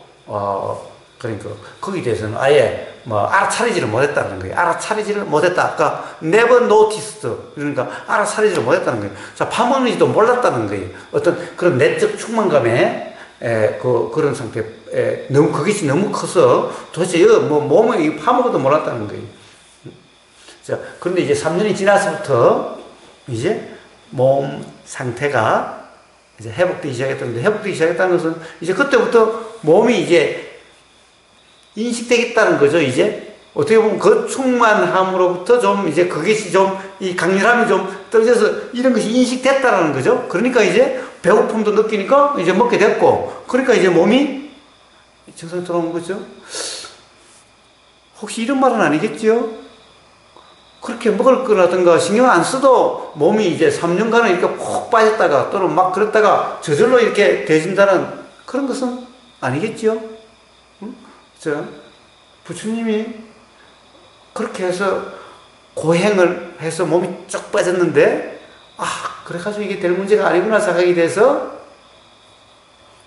그러니까 거기에 대해서는 아예 알아차리지를 못했다는 거예요. 알아차리지를 못했다. 아까 never noticed. 그러니까 알아차리지를 못했다는 거예요. 자, 파먹는지도 몰랐다는 거예요. 어떤 그런 내적 충만감에 그런 상태, 그것이 너무 커서 도대체 몸을 파먹어도 몰랐다는 거예요. 자, 그런데 이제 3년이 지나서부터 이제 몸 상태가 이제 회복되기 시작했다는데, 회복되기 시작했다는 것은 이제 그때부터 몸이 이제 인식되겠다는 거죠, 이제. 어떻게 보면 그 충만함으로부터 좀 이제 그것이 좀 이 강렬함이 좀 떨어져서 이런 것이 인식됐다는 거죠. 그러니까 이제 배고픔도 느끼니까 이제 먹게 됐고, 그러니까 이제 몸이 정상 돌아온 거죠. 혹시 이런 말은 아니겠죠? 그렇게 먹을 거라든가 신경 안 써도 몸이 이제 3년간은 이렇게 콕 빠졌다가 또는 막 그랬다가 저절로 이렇게 돼진다는 그런 것은 아니겠죠? 응? 부처님이 그렇게 해서 고행을 해서 몸이 쭉 빠졌는데, 그래가지고 이게 될 문제가 아니구나 생각이 돼서,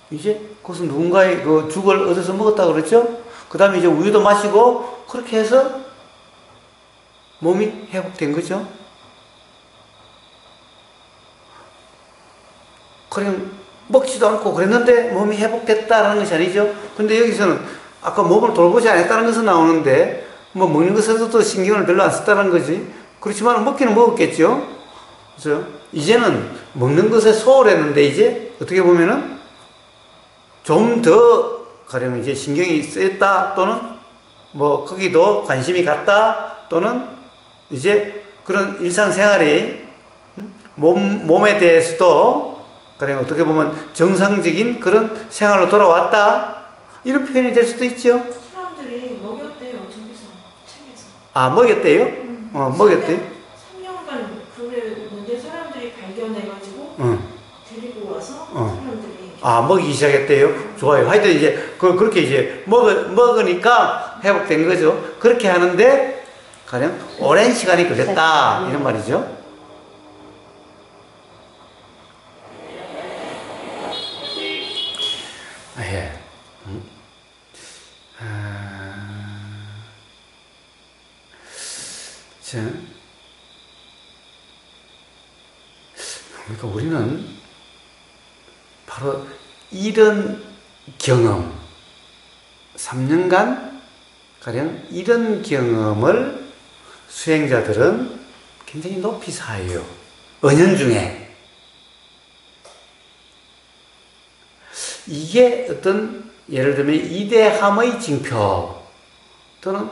이제 그것은 누군가의 그 죽을 얻어서 먹었다 그랬죠? 그 다음에 이제 우유도 마시고, 그렇게 해서 몸이 회복된 거죠? 그냥 먹지도 않고 그랬는데 몸이 회복됐다라는 것이 아니죠. 근데 여기서는 아까 몸을 돌보지 않았다는 것은 나오는데 뭐 먹는 것에서도 신경을 별로 안 썼다는 거지. 그렇지만 먹기는 먹었겠죠. 그래서 이제는 먹는 것에 소홀했는데 이제 어떻게 보면은 좀 더 가령 이제 신경이 쓰였다 또는 뭐 거기도 관심이 갔다 또는 이제 그런 일상생활이 몸에 대해서도 가령 어떻게 보면 정상적인 그런 생활로 돌아왔다 이런 표현이 될 수도 있죠. 사람들이 먹였대요, 저기서 책에서. 아, 먹였대요? 먹였대요? 3년간 그랬는데 사람들이 발견해가지고 데리고 와서 사람들이 아, 먹이기 시작했대요? 좋아요. 하여튼 이제 그렇게 이제 먹으니까 회복된 거죠. 그렇게 하는데 가령 오랜 시간이 걸렸다 이런 말이죠. 예. 자, 그러니까 우리는 바로 이런 경험, 3년간 가령 이런 경험을 수행자들은 굉장히 높이 사요. 은연중에. 이게 어떤 예를 들면 이대함의 징표 또는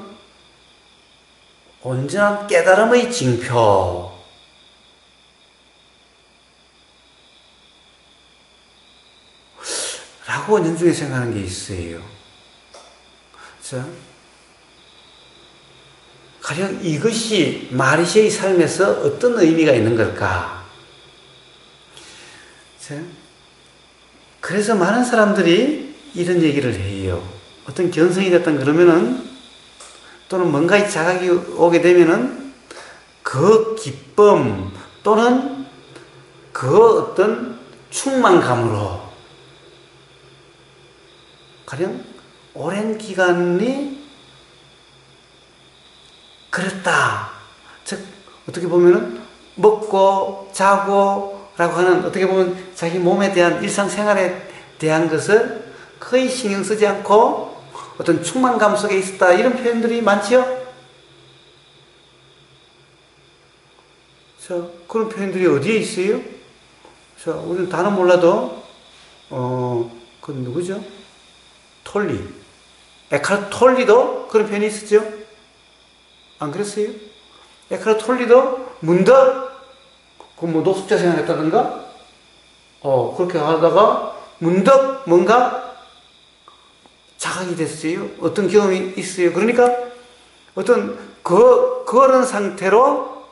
온전한 깨달음의 징표 라고 은연중에 생각하는 게 있어요. 자, 가령 이것이 마리시의 삶에서 어떤 의미가 있는 걸까? 자, 그래서 많은 사람들이 이런 얘기를 해요. 어떤 견성이 됐다 그러면은 또는 뭔가의 자각이 오게 되면은 그 기쁨 또는 그 어떤 충만감으로 가령 오랜 기간이 그랬다. 즉 어떻게 보면은 먹고 자고 라고 하는 어떻게 보면 자기 몸에 대한 일상생활에 대한 것을 거의 신경 쓰지 않고 어떤 충만감 속에 있었다 이런 표현들이 많지요. 자, 그런 표현들이 어디에 있어요? 자, 우리는 단어 몰라도 그건 누구죠? 톨리. 에카르트 톨리도 그런 표현이 있었죠? 안 그랬어요? 에카르트 톨리도 문득 뭐 노숙자 생활했다든가 그렇게 하다가 문득 뭔가 자각이 됐어요. 어떤 경험이 있어요. 그러니까 어떤 그런 상태로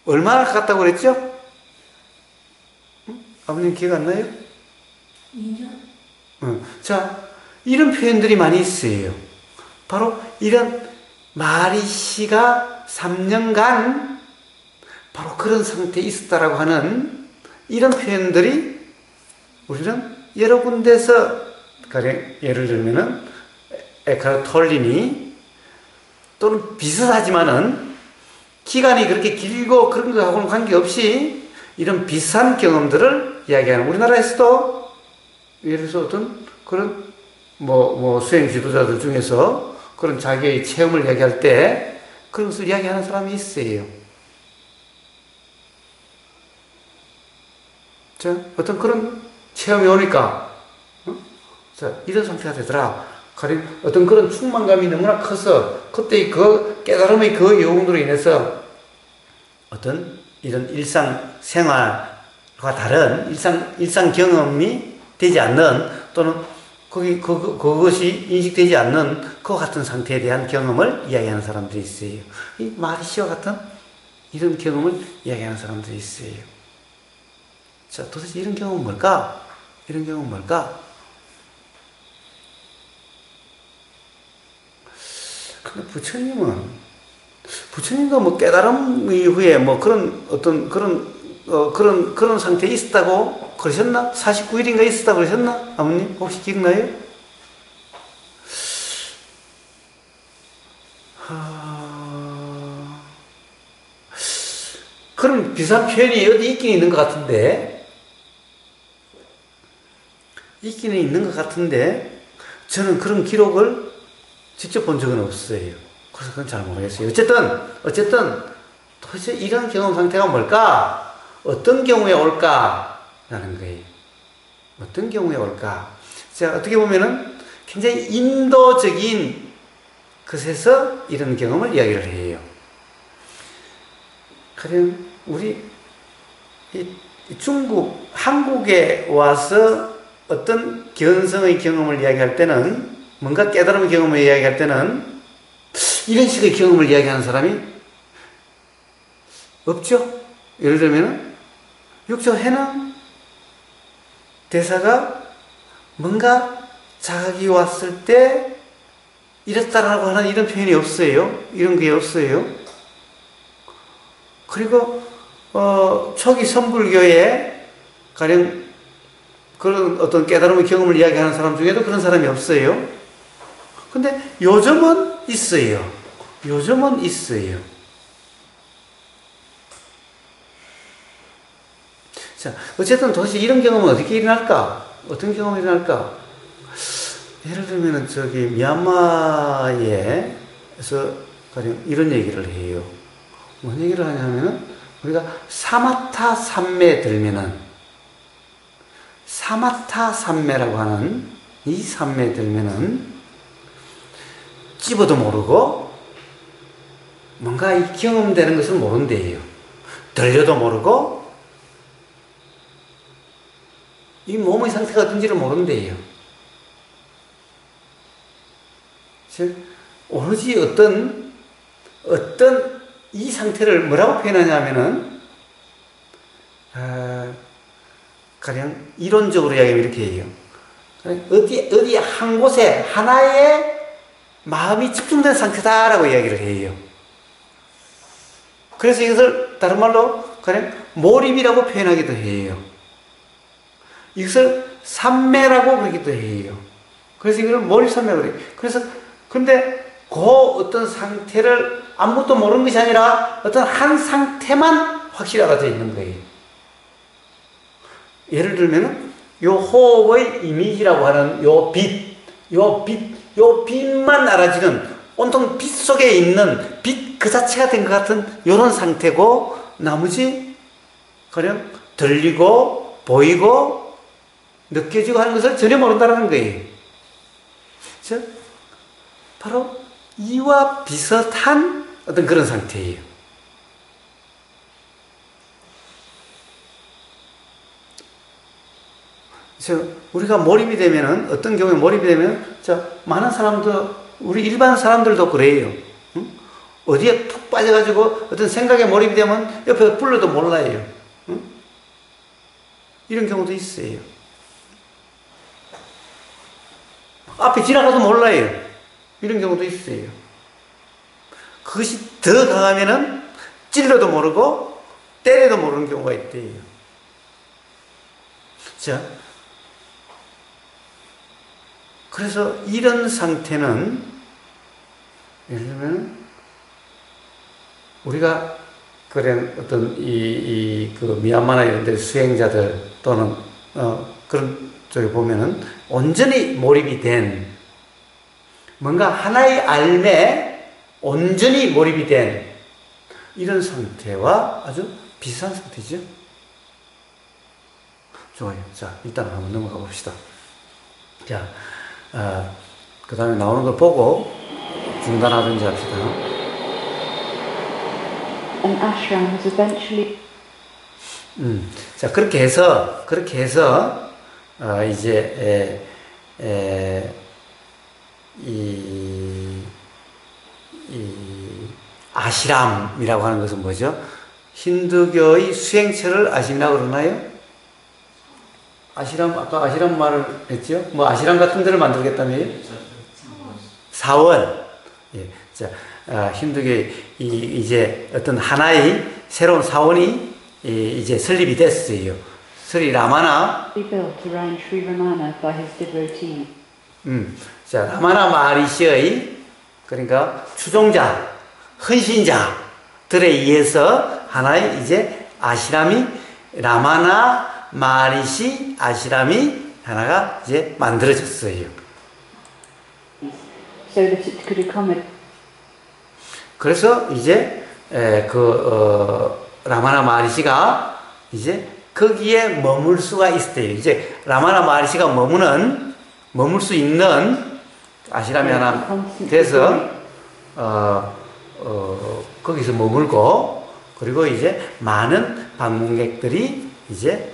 얼마나 갔다고 그랬죠? 응? 아버님 기억 안 나요? 2년? 자, 이런 표현들이 많이 있어요. 바로 이런 마리시가 3년간 바로 그런 상태에 있었다라고 하는 이런 표현들이 우리는 여러 군데서 가령 예를 들면은 에카르트 톨린이 또는 비슷하지만은 기간이 그렇게 길고 그런 거하고는 관계없이 이런 비슷한 경험들을 이야기하는 우리나라에서도 예를 들어서 어떤 그런 수행 지도자들 중에서 그런 자기의 체험을 이야기할 때 그런 것을 이야기하는 사람이 있어요. 자, 어떤 그런 체험이 오니까, 자, 이런 상태가 되더라. 가령 어떤 그런 충만감이 너무나 커서, 그때 그 깨달음의 그 여운으로 인해서 어떤 이런 일상생활과 다른 일상 경험이 되지 않는, 또는 그것이 인식되지 않는 그와 같은 상태에 대한 경험을 이야기하는 사람들이 있어요. 이 마리시와 같은 이런 경험을 이야기하는 사람들이 있어요. 자, 도대체 이런 경험은 뭘까? 이런 경험은 뭘까? 근데 부처님도 뭐 깨달음 이후에 뭐 그런 어떤 그런 상태에 있었다고 그러셨나? 49일인가 있었다고 그러셨나? 아버님, 혹시 기억나요? 그런 비슷한 표현이 어디 있긴 있는 것 같은데, 있기는 있는 것 같은데 저는 그런 기록을 직접 본 적은 없어요. 그래서 그건 잘 모르겠어요. 어쨌든 도대체 이런 경험 상태가 뭘까? 어떤 경우에 올까? 라는 거예요. 어떤 경우에 올까? 자, 어떻게 보면은 굉장히 인도적인 것에서 이런 경험을 이야기를 해요. 가령 우리 중국, 한국에 와서 어떤 견성의 경험을 이야기할 때는, 뭔가 깨달음의 경험을 이야기할 때는 이런 식의 경험을 이야기하는 사람이 없죠. 예를 들면 육조해는 대사가 뭔가 자각이 왔을 때 이랬다라고 하는 이런 표현이 없어요. 이런 게 없어요. 그리고 초기 선불교에 가령 그런 어떤 깨달음의 경험을 이야기하는 사람 중에도 그런 사람이 없어요. 근데 요즘은 있어요. 요즘은 있어요. 자, 어쨌든 도대체 이런 경험은 어떻게 일어날까? 어떤 경험이 일어날까? 예를 들면은 저기 미얀마에서 가령 이런 얘기를 해요. 뭔 얘기를 하냐면은 우리가 사마타 산매에 들면은 사마타 산매라고 하는 이 산매에 들면은 찝어도 모르고 뭔가 이 경험되는 것을 모른대요. 들려도 모르고 이 몸의 상태가 어떤지를 모른대요. 즉 오로지 어떤 이 상태를 뭐라고 표현하냐면은 가령 이론적으로 이야기하면 이렇게 해요. 어디 한 곳에 하나의 마음이 집중된 상태다라고 이야기를 해요. 그래서 이것을 다른 말로 그냥 몰입이라고 표현하기도 해요. 이것을 삼매라고 그러기도 해요. 그래서 이걸 몰입삼매라고 그래요. 그래서 근데 그 어떤 상태를 아무것도 모르는 것이 아니라 어떤 한 상태만 확실히 알아져 있는 거예요. 예를 들면은 요 호흡의 이미지라고 하는 요 빛만 알아지는 온통 빛 속에 있는 빛 그 자체가 된 것 같은 요런 상태고 나머지 그냥 들리고 보이고 느껴지고 하는 것을 전혀 모른다는 거예요. 즉 바로 이와 비슷한 어떤 그런 상태예요. 그래서 우리가 몰입이 되면은 어떤 경우에 몰입이 되면 많은 사람들 우리 일반 사람들도 그래요. 응? 어디에 푹 빠져가지고 어떤 생각에 몰입이 되면 옆에서 불러도 몰라요. 응? 이런 경우도 있어요. 앞에 지나가도 몰라요. 이런 경우도 있어요. 그것이 더 강하면은 찔러도 모르고 때려도 모르는 경우가 있대요. 자, 그래서 이런 상태는 예를 들면 우리가 그런 어떤 그 미얀마나 이런 데 수행자들 또는 그런 쪽에 보면은 온전히 몰입이 된 뭔가 하나의 알매 온전히 몰입이 된 이런 상태와 아주 비슷한 상태죠. 좋아요. 자, 일단 한번 넘어가 봅시다. 자, 그 다음에 나오는 걸 보고 중단하든지 합시다. An ashram was eventually. 자, 그렇게 해서 이제 이 아시람이라고 하는 것은 뭐죠? 힌두교의 수행처를 아시람이라고 그러나요? 아시람, 아까 아시람 말을 했죠? 뭐 아시람 같은 데를 만들겠다며요? 사원. 예. 자, 힌두교의 이제 어떤 하나의 새로운 사원이 이제 설립이 됐어요. 스리 라마나. Built around Sri Ramana by his devotee. 자, 라마나 마하리시의 그러니까 추종자, 헌신자들에 의해서 하나의 이제 아시람이 라마나 마하리시 아시람이 하나가 이제 만들어졌어요. So that it could accommodate. 그래서 이제 라마나 마하리시가 이제 거기에 머물 수가 있어요. 이제 라마나 마하리시가 머물 수 있는 아시람이 하나 돼서 거기서 머물고, 그리고 이제 많은 방문객들이 이제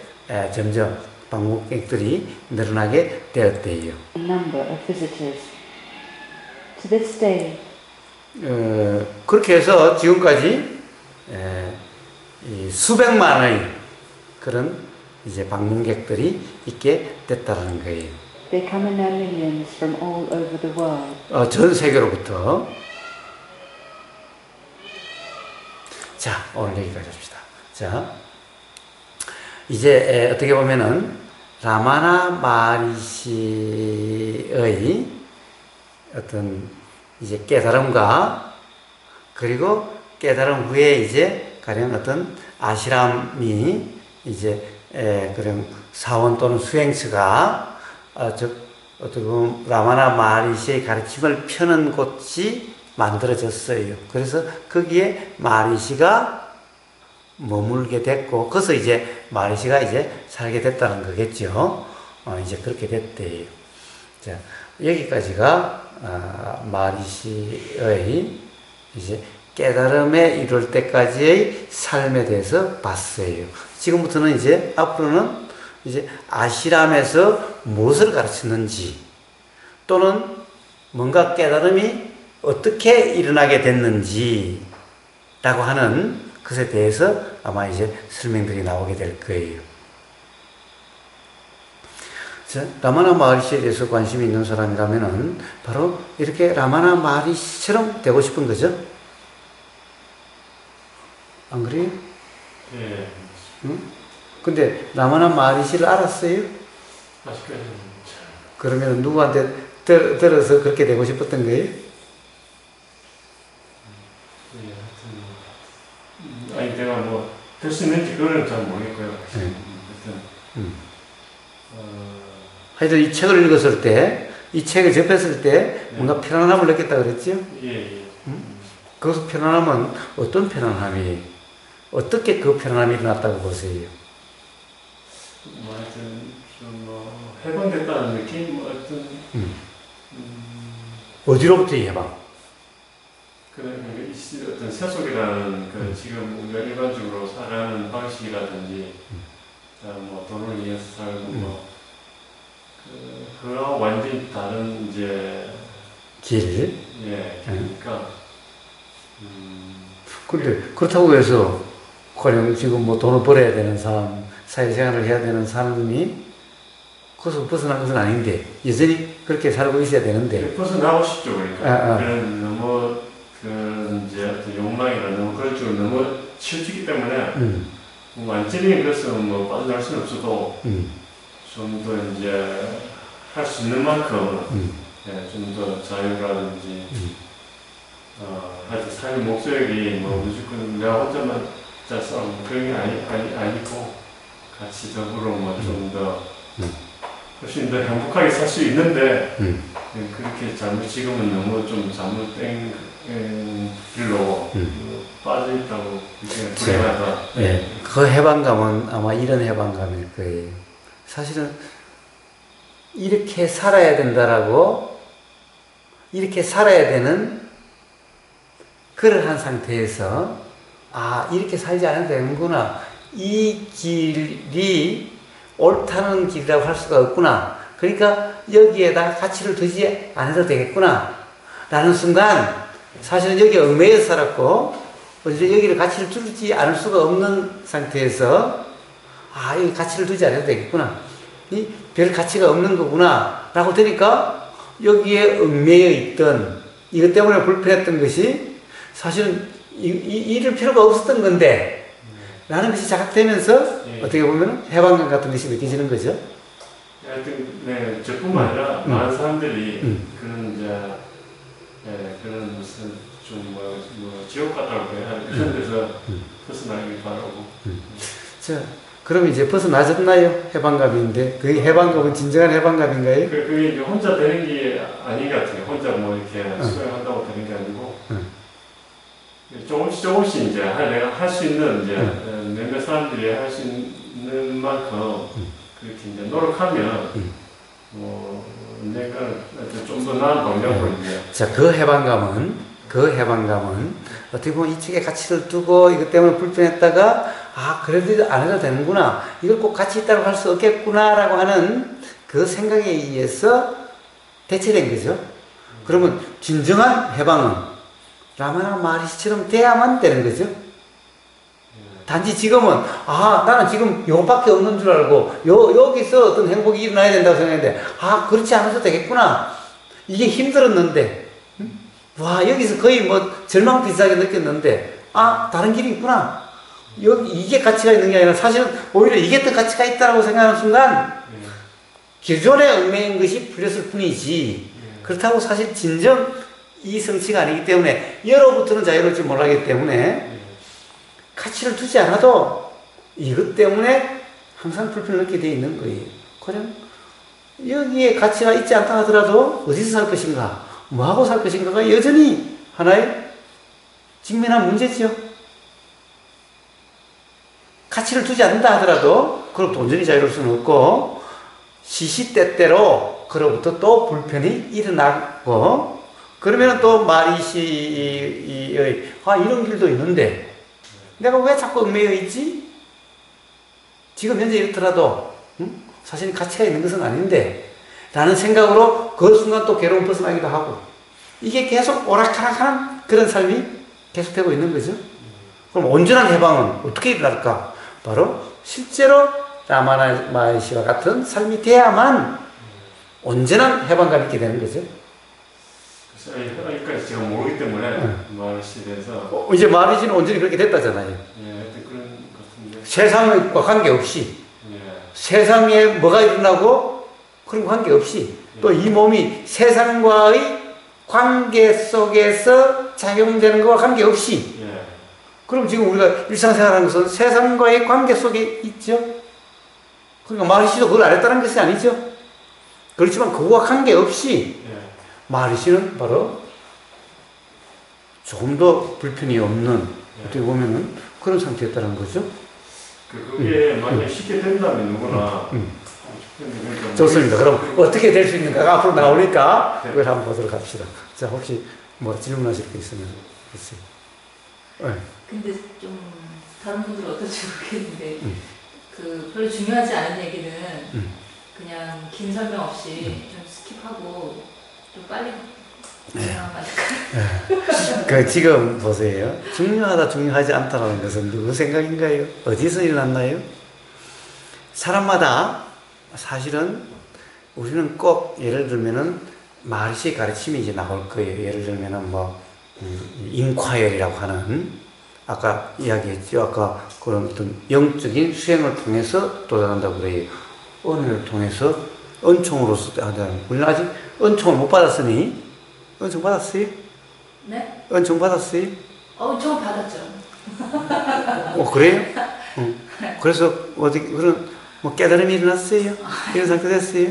점점 방문객들이 늘어나게 되었대요. Number of visitors. To this day, 그렇게 해서 지금까지 이 수백만의 그런 이제 방문객들이 있게 됐다는 거예요. they come in their millions from all over the world. 전 세계로부터. 자, 오늘 여기까지 합시다. 자, 이제 어떻게 보면은 라마나 마하리시의 어떤 이제 깨달음과, 그리고 깨달음 후에 이제 가령 어떤 아시람이 이제 그런 사원 또는 수행처가 즉 어떻게 보면 라마나 마하리시의 가르침을 펴는 곳이 만들어졌어요. 그래서 거기에 마하리시가 머물게 됐고, 거기서 이제 마하리시가 이제 살게 됐다는 거겠죠. 이제 그렇게 됐대요. 자, 여기까지가 마하리시의 이제 깨달음에 이룰 때까지의 삶에 대해서 봤어요. 지금부터는 이제 앞으로는 이제 아시람에서 무엇을 가르쳤는지, 또는 뭔가 깨달음이 어떻게 일어나게 됐는지 라고 하는 것에 대해서 아마 이제 설명들이 나오게 될 거예요. 자, 라마나 마하리시에 대해서 관심이 있는 사람이라면은 바로 이렇게 라마나 마하리시처럼 되고 싶은 거죠. 안 그래요? 예. 응? 근데 라마나 마하리시를 알았어요? 아직까지는 그러면 누구한테 들어서 그렇게 되고 싶었던 거예요? 예, 하여튼 아니 내가 뭐 될 수 있는지 그거는 잘 모르겠고요. 하여튼 하여튼 이 책을 읽었을 때, 이 책을 접했을 때 뭔가 편안함을 느꼈다 그랬죠? 예. 그 편안함은 어떤 편안함이에요? 어떻게 그 편안함이 일어났다고 보세요? 뭐 하여튼 좀 뭐 해방됐다는 느낌, 뭐 어떤 어디로부터 이 해방? 그런 어떤 세속이라는 그 지금 우리가 일반적으로 살아가는 방식이라든지, 뭐 돈을 위해서 살고 뭐 그와 완전히 다른 이제 길? 예, 그러니까 근데 그렇다고 해서 가령 지금 뭐 돈을 벌어야 되는 사람, 사회생활을 해야 되는 사람이 거기서 벗어난 것은 아닌데 여전히 그렇게 살고 있어야 되는데 벗어나고 싶죠. 그러니까 그런 너무 그 이제 어떤 욕망이나 너무 그런 쪽으로 너무 치우치기 때문에 완전히 그래서 뭐 빠져나갈 수는 없어도 좀 더 이제 할 수 있는 만큼 예, 좀 더 자유라든지 하여튼 삶의 목적이 뭐 무조건 내가 혼자만 잘 싸우는 그런 게 아니고 같이 더불어 뭐 좀 더 훨씬 더 행복하게 살 수 있는데 그렇게 지금은 너무 좀 잘못된 길로 빠져있다고 이렇게 불행하다. 네. 그 해방감은 아마 이런 해방감일 거예요. 사실은 이렇게 살아야 된다라고, 이렇게 살아야 되는 그러한 상태에서 이렇게 살지 않아도 되는구나, 이 길이 옳다는 길이라고 할 수가 없구나, 그러니까 여기에다 가치를 두지 않아도 되겠구나 라는 순간, 사실은 여기 얽매여서 살았고 이제 여기를 가치를 두지 않을 수가 없는 상태에서 여기 가치를 두지 않아도 되겠구나, 이 별 가치가 없는 거구나 라고 되니까 여기에 얽매여 있던 이것 때문에 불편했던 것이 사실은 이럴 필요가 없었던 건데 라는 것이 자각되면서 어떻게 보면 해방감 같은 것이 느껴지는 거죠. 하여튼 네, 저뿐만 아니라 많은 사람들이 그런 이제 그런 무슨 좀 뭐 지옥 같다고 그래야 그런 데서 벗어나길 바라고. 자, 그럼 이제 벗어나셨나요? 해방감인데 그게 해방감은 진정한 해방감인가요? 그게 이제 혼자 되는 게 아닌 것 같아요. 혼자 뭐 이렇게 수행한다고 되는 게 아니고 조금씩 이제 내가 할 수 있는 이제 몇몇 사람들이 할 수 있는 만큼 그렇게 이제 노력하면 뭐 내가 좀 더 나은 방향으로 이제. 자, 그 해방감은 어떻게 보면 이쪽에 가치를 두고 이것 때문에 불편했다가 그래도 안 해도 되는구나, 이걸 꼭 같이 있다고 할 수 없겠구나라고 하는 그 생각에 의해서 대체된 거죠. 그러면 진정한 해방은 라마나 마하리시처럼 돼야만 되는 거죠. 단지 지금은 나는 지금 요것밖에 없는 줄 알고 여기서 어떤 행복이 일어나야 된다고 생각했는데 그렇지 않아도 되겠구나, 이게 힘들었는데 여기서 거의 뭐 절망 비슷하게 느꼈는데 다른 길이 있구나, 이게 가치가 있는 게 아니라 사실은 오히려 이게 더 가치가 있다고 생각하는 순간 기존에 얽매인 것이 풀렸을 뿐이지 그렇다고 사실 진정 이 성취가 아니기 때문에 여로부터는 자유로울지 못하기 때문에 가치를 두지 않아도 이것 때문에 항상 불편을 느끼게 되어 있는 거예요. 그냥 여기에 가치가 있지 않다 하더라도 어디서 살 것인가, 뭐하고 살 것인가가 여전히 하나의 직면한 문제죠. 가치를 두지 않는다 하더라도 그럼 온전히 자유로울 수는 없고 시시때때로 그로부터 또 불편이 일어나고 그러면 또 마리시의 이런 길도 있는데 내가 왜 자꾸 얽매여 있지? 지금 현재 이렇더라도 사실 가치가 있는 것은 아닌데 라는 생각으로 그 순간 또 괴로움 벗어나기도 하고 이게 계속 오락가락하는 그런 삶이 계속되고 있는 거죠. 그럼 온전한 해방은 어떻게 일어날까? 바로 실제로 라마나 마하리시와 같은 삶이 돼야만 온전한 해방감이 있게 되는 거죠. 여기까지 제가 모르기 때문에 마하리시에 대해서 이제 마하리시는 온전히 그렇게 됐다잖아요. 그런 것 같은데 세상과 관계없이 세상에 뭐가 일어나고 그런 관계없이 또 이 몸이 세상과의 관계 속에서 작용되는 것과 관계없이 그럼 지금 우리가 일상생활하는 것은 세상과의 관계 속에 있죠. 그러니까 마하리시도 그걸 안 했다는 것이 아니죠. 그렇지만 그거와 관계없이 마하리시는 바로 조금 더 불편이 없는 어떻게 보면은 그런 상태였다는 거죠. 그게 만약에 쉽게 된다면 누구나 좋습니다. 그럼 어떻게 될 수 있는가가 앞으로 나오니까 그걸 한번 보도록 합시다. 자, 혹시 뭐 질문하실 게 있으면 있어요. 근데 좀 다른 분들은 어떨지 모르겠는데 그 별로 중요하지 않은 얘기는 그냥 긴 설명 없이 좀 스킵하고 좀 빨리 그 지금 보세요. 중요하다 중요하지 않다라는 것은 누구 생각인가요? 어디서 일어났나요? 사람마다 사실은 우리는 꼭 예를 들면은 마하리시의 가르침이 이제 나올 거예요. 예를 들면은 뭐 인콰이어리라고 하는 아까 이야기했죠. 아까 그런 어떤 영적인 수행을 통해서 도달한다고 그래요. 은혜를 통해서 은총으로서 우리는 아직 은총을 못 받았으니 은총 받았어요? 네? 은총 받았어요? 저 받았죠. 그래요? 그래서 어디 그런 뭐 깨달음이 일어났어요? 이런 상태 됐어요?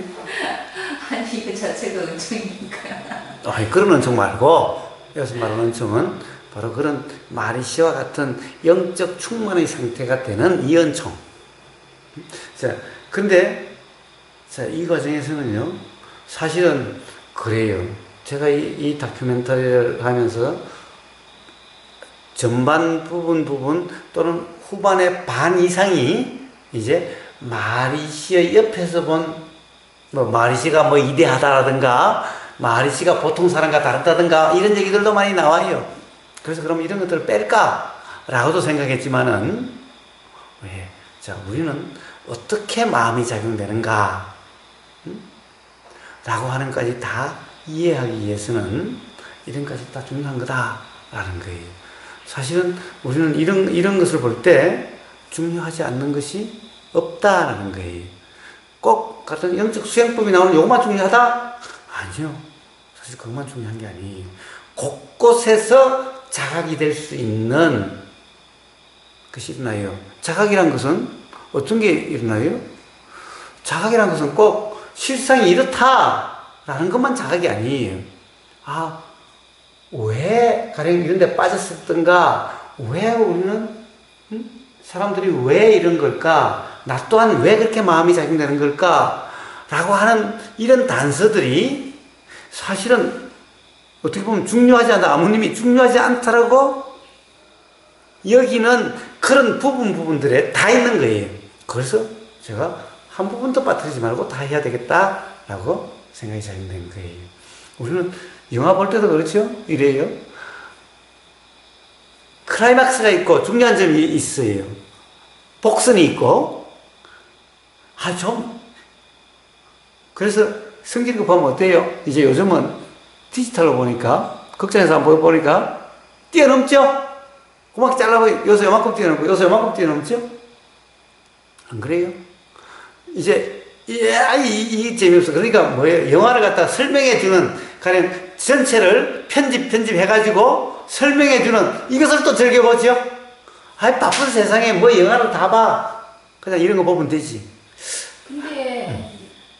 아니 그 자체가 은총이니까. 그런 은총 말고 여기서 말하는 은총은 바로 그런 마하리시와 같은 영적 충만의 상태가 되는 이 은총. 자, 근데 자, 이 과정에서는요, 사실은 그래요. 제가 이 다큐멘터리를 하면서 전반 부분 또는 후반의 반 이상이 이제 마하리시의 옆에서 본 뭐 마하리시가 뭐 이대하다라든가 마하리시가 보통 사람과 다르다든가 이런 얘기들도 많이 나와요. 그래서 그럼 이런 것들을 뺄까? 라고도 생각했지만은 왜? 자, 우리는 어떻게 마음이 작용되는가? 라고 하는 것까지 다 이해하기 위해서는 이런 것이 다 중요한 거다라는 거예요. 사실은 우리는 이런 것을 볼 때 중요하지 않는 것이 없다라는 거예요. 꼭 같은 영적 수행법이 나오는 요것만 중요하다? 아니요. 사실 그것만 중요한 게 아니에요. 곳곳에서 자각이 될 수 있는 것이 있나요? 자각이란 것은 어떤 게 일어나요? 자각이라는 것은 꼭 실상이 이렇다라는 것만 자각이 아니에요. 아, 왜 가령 이런 데 빠졌었던가? 왜 우리는 사람들이 왜 이런 걸까? 나 또한 왜 그렇게 마음이 작용되는 걸까? 라고 하는 이런 단서들이 사실은 어떻게 보면 중요하지 않다. 아버님이 중요하지 않다라고 여기는 그런 부분들에 다 있는 거예요. 그래서 제가 한 부분도 빠뜨리지 말고 다 해야 되겠다라고 생각이 작용된 거예요. 우리는 영화 볼 때도 그렇죠? 이래요. 클라이막스가 있고 중요한 점이 있어요. 복선이 있고 그래서 성질거 보면 어때요? 이제 요즘은 디지털로 보니까 극장에서 한번 보니까 뛰어넘죠? 고막 잘라보고 여기서 요만큼 뛰어넘고 여기서 요만큼 뛰어넘죠? 안 그래요? 이제 이 재미없어. 그러니까 뭐예요? 영화를 갖다 설명해주는 가령 전체를 편집해가지고 설명해주는 이것을 또 즐겨보죠? 아이 바쁜 세상에 뭐 영화를 다 봐. 그냥 이런 거 보면 되지. 근데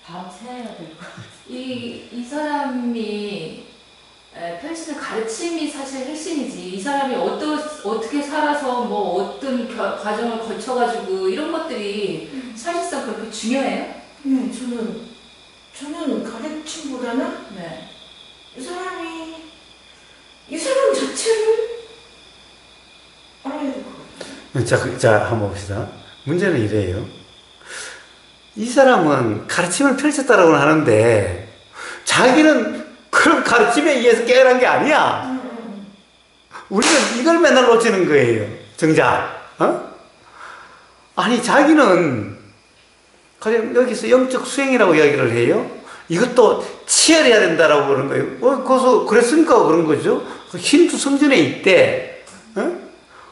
밤새야 될 거. 이 사람이 펼치는 가르침이 사실 핵심이지. 이 사람이 어떻게 살아서 뭐 어떤 과정을 거쳐가지고 이런 것들이 사실상 그렇게 중요해요? 저는 가르침보다는 네. 이 사람 자체를 알아야 될 것 같아요. 자, 한번 봅시다. 문제는 이래요. 이 사람은 가르침을 펼쳤다라고 하는데 자기는 그런 가르침에 의해서 깨어난 게 아니야. 우리는 이걸 맨날 놓치는 거예요. 정작. 아니 자기는 가령 여기서 영적 수행이라고 이야기를 해요. 이것도 치열해야 된다라고 그러는 거예요. 그래서 그랬으니까 그런 거죠. 힌두 성전에 있대.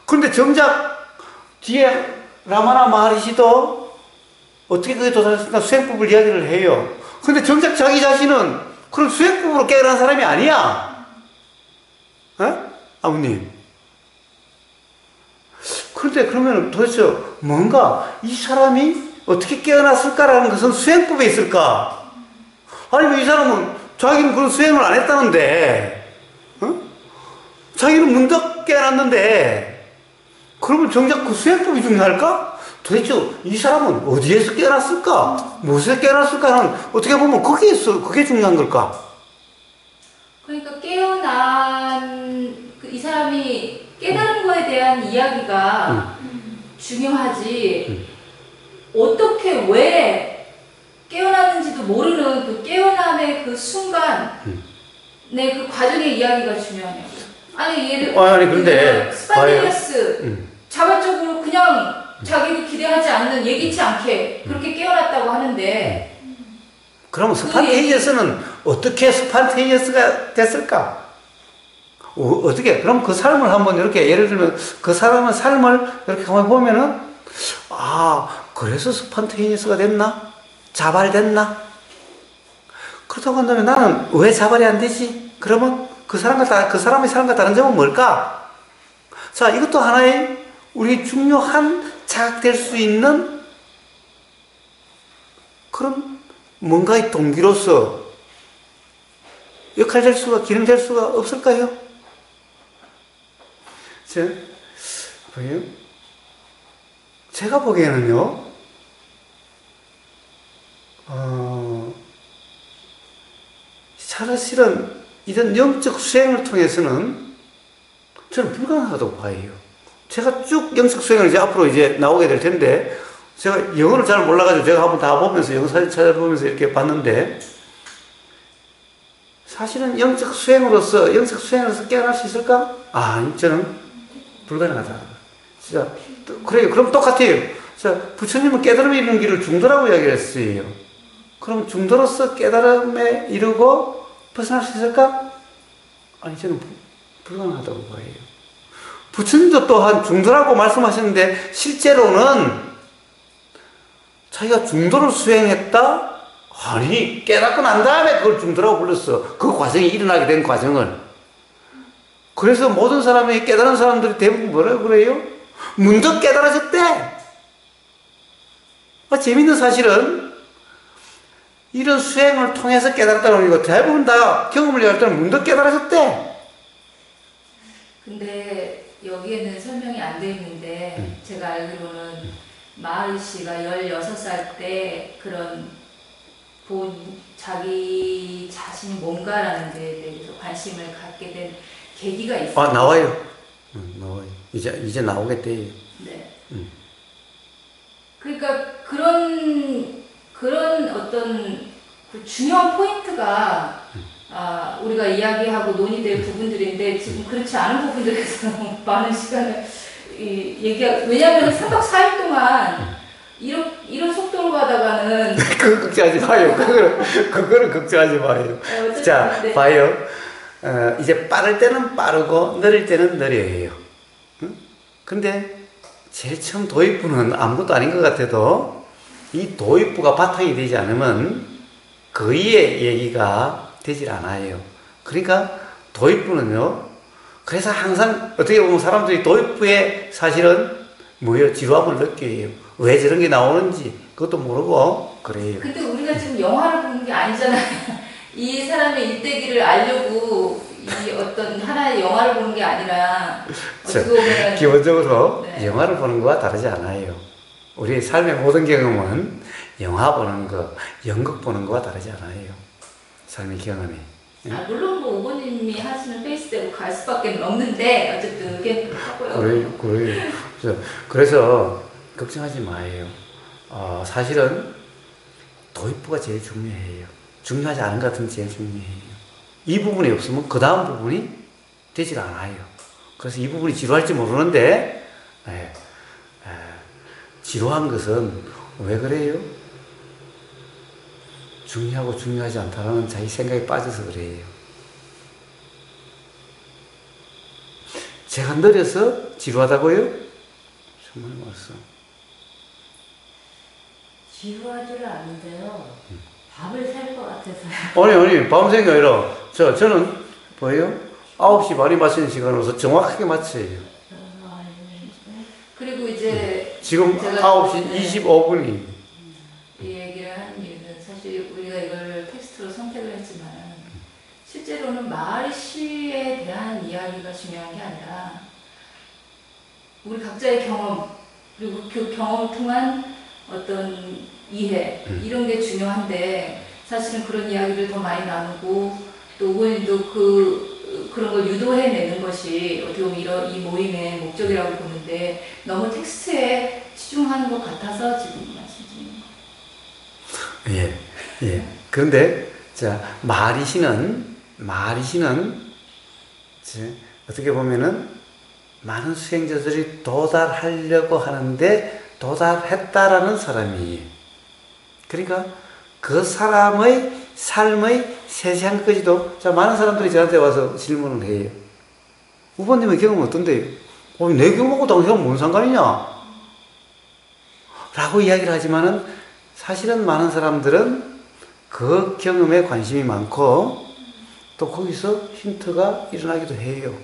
그런데 정작 뒤에 라마나 마하리시도 어떻게 그게 도달했을까 수행법을 이야기를 해요. 근데 정작 자기 자신은 그런 수행법으로 깨어난 사람이 아니야. 아버님. 그런데 그러면 도대체 뭔가 이 사람이 어떻게 깨어났을까라는 것은 수행법에 있을까? 아니면 이 사람은 자기는 그런 수행을 안 했다는데, 자기는 문득 깨어났는데, 그러면 정작 그 수행법이 중요할까? 도대체 이 사람은 어디에서 깨어났을까? 무엇에서 깨어났을까는 어떻게 보면 그게 중요한 걸까? 그러니까 깨어난 이 사람이 깨달은 거에 대한 이야기가 중요하지. 어떻게 왜 깨어났는지도 모르는 그 깨어남의 그 순간 내 그 과정의 이야기가 중요하냐고. 아니 근데 스판디리아스 자발적으로 그냥 자기도 기대하지 않는 예기치 않게 그렇게 깨어났다고 하는데 그럼 스판테이어스는 어떻게 스판테이어스가 됐을까? 어떻게? 그럼 그 삶을 한번 이렇게 예를 들면 그 사람의 삶을 이렇게 한번 보면은 그래서 스판테이어스가 됐나? 자발됐나? 그렇다고 한다면 나는 왜 자발이 안 되지? 그러면 그 사람의 삶과 다른 점은 뭘까? 자, 이것도 하나의 우리 중요한 자각될 수 있는 그런 뭔가의 동기로서 역할될 수가, 기능될 수가 없을까요? 제가 보기에는요, 사실은 이런 영적 수행을 통해서는 저는 불가능하다고 봐요. 제가 쭉 영적 수행을 이제 앞으로 이제 나오게 될 텐데, 제가 영어를 잘 몰라가지고 제가 한번 다 보면서 영상 찾아보면서 이렇게 봤는데, 사실은 영적 수행으로서 깨어날 수 있을까? 저는 불가능하다. 진짜, 그래요. 그럼 똑같아요. 자, 부처님은 깨달음에 이르는 길을 중도라고 이야기를 했어요. 그럼 중도로서 깨달음에 이르고 벗어날 수 있을까? 저는 불가능하다고 봐요. 부처님도 또한 중도라고 말씀하셨는데, 실제로는 자기가 중도를 수행했다? 깨닫고 난 다음에 그걸 중도라고 불렀어. 그 과정이 일어나게 된 과정을. 그래서 모든 사람이 깨달은 사람들이 대부분 뭐라고 그래요? 문득 깨달아졌대. 재밌는 사실은 이런 수행을 통해서 깨달았다는 거고 대부분 다 경험을 얘기할 때는 문득 깨달으셨대. 근데 여기에는 설명이 안 돼 있는데 제가 알기로는 마하리시가 16살 때 그런 자기 자신이 뭔가라는 데에 대해서 관심을 갖게 된 계기가 있어요. 나와요. 나와요. 이제 나오겠대요. 네. 그러니까 그런 어떤 그 중요한 포인트가 우리가 이야기하고 논의될 부분들인데 지금 그렇지 않은 부분들에서 많은 시간을 왜냐하면 3박 4일 동안 이런 속도로 가다가는 그거 걱정하지 마요. 그거는 걱정하지 마요. 자, 네. 봐요. 이제 빠를 때는 빠르고 느릴 때는 느려요. 응? 근데 제일 처음 도입부는 아무것도 아닌 것 같아도 이 도입부가 바탕이 되지 않으면 거의의 얘기가 되질 않아요. 그러니까 도입부는요. 그래서 항상 어떻게 보면 사람들이 도입부에 사실은 뭐예요? 지루함을 느껴요. 왜 저런 게 나오는지 그것도 모르고 그래요. 근데 우리가 지금 영화를 보는 게 아니잖아요. 이 사람의 일대기를 알려고 이 어떤 하나의 영화를 보는 게 아니라 어떻게 보면 기본적으로 네. 영화를 보는 거와 다르지 않아요. 우리의 삶의 모든 경험은 영화 보는 거, 연극 보는 거와 다르지 않아요. 삶의 경험이. 물론 뭐 오버님이 하시는 페이스대로 갈 수밖에 없는데 어쨌든 의견이 그렇고요. 그래요. 그래서 걱정하지 마요. 사실은 도입부가 제일 중요해요. 중요하지 않은 것 같은데 제일 중요해요. 이 부분이 없으면 그 다음 부분이 되질 않아요. 그래서 이 부분이 지루할지 모르는데 지루한 것은 왜 그래요? 중요하고 중요하지 않다는 자기 생각에 빠져서 그래요. 제가 느려서 지루하다고요? 정말 말씀. 지루하지는 않은데요. 밥을 살 것 같아서요. 아니, 밤새는 게 아니라, 저는, 뭐예요? 9시 반이 맞추는 시간으로서 정확하게 맞춰요. 그리고 이제 지금 9시 25분이. 이 얘기를 하는 이유는 사실 우리가 이걸 텍스트로 선택을 했지만 실제로는 마하리시에 대한 이야기가 중요한 게 아니라 우리 각자의 경험 그리고 그 경험을 통한 어떤 이해 이런 게 중요한데 사실은 그런 이야기를 더 많이 나누고 또 오버님도 그런 걸 유도해내는 것이 어떻게 보면 이 모임의 목적이라고 보는데 너무 텍스트에 치중하는 것 같아서 지금 말씀드리는 거예요. 예. 그런데, 마하리시는, 어떻게 보면은, 많은 수행자들이 도달하려고 하는데, 도달했다라는 사람이에요. 그러니까, 그 사람의 삶의 세세한 것까지도, 많은 사람들이 저한테 와서 질문을 해요. 우보님의 경험은 어떤데요? 내 경험하고 당신하고 뭔 상관이냐? 라고 이야기를 하지만은, 사실은 많은 사람들은 그 경험에 관심이 많고 또 거기서 힌트가 일어나기도 해요.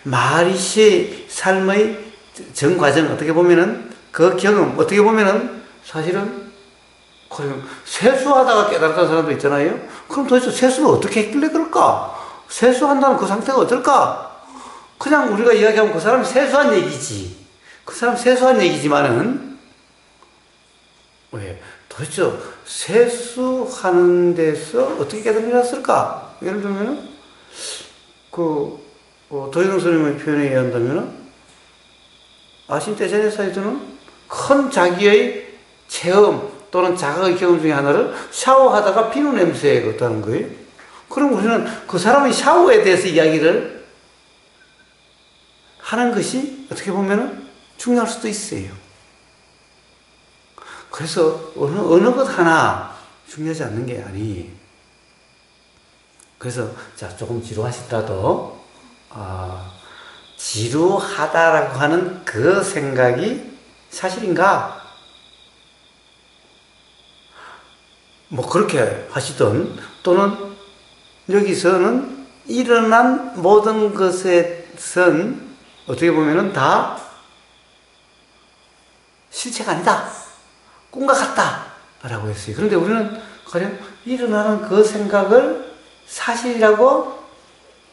마하리시의 삶의 전 과정 어떻게 보면은 그 경험 어떻게 보면은 사실은 세수하다가 깨달았다는 사람도 있잖아요. 그럼 도대체 세수를 어떻게 했길래 그럴까? 세수한다는 그 상태가 어떨까? 그냥 우리가 이야기하면 그 사람이 세수한 얘기지. 그 사람 세수한 얘기지만은, 왜? 도대체 세수하는 데서 어떻게 깨달음이 났을까? 예를 들면은, 도희경 선생님의 표현에 의한다면은, 아신테제네사에서는 큰 자기의 체험 또는 자각의 경험 중에 하나를 샤워하다가 비누 냄새에 걷다는 거예요. 그럼 우리는 그 사람의 샤워에 대해서 이야기를 하는 것이 어떻게 보면은 중요할 수도 있어요. 그래서 어느 것 하나 중요하지 않는 게 아니에요. 그래서 조금 지루하시더라도 지루하다라고 하는 그 생각이 사실인가? 그렇게 하시든 또는 여기서는 일어난 모든 것에선 어떻게 보면은 다 실체가 아니다. 꿈과 같다. 라고 했어요. 그런데 우리는 가령 일어나는 그 생각을 사실이라고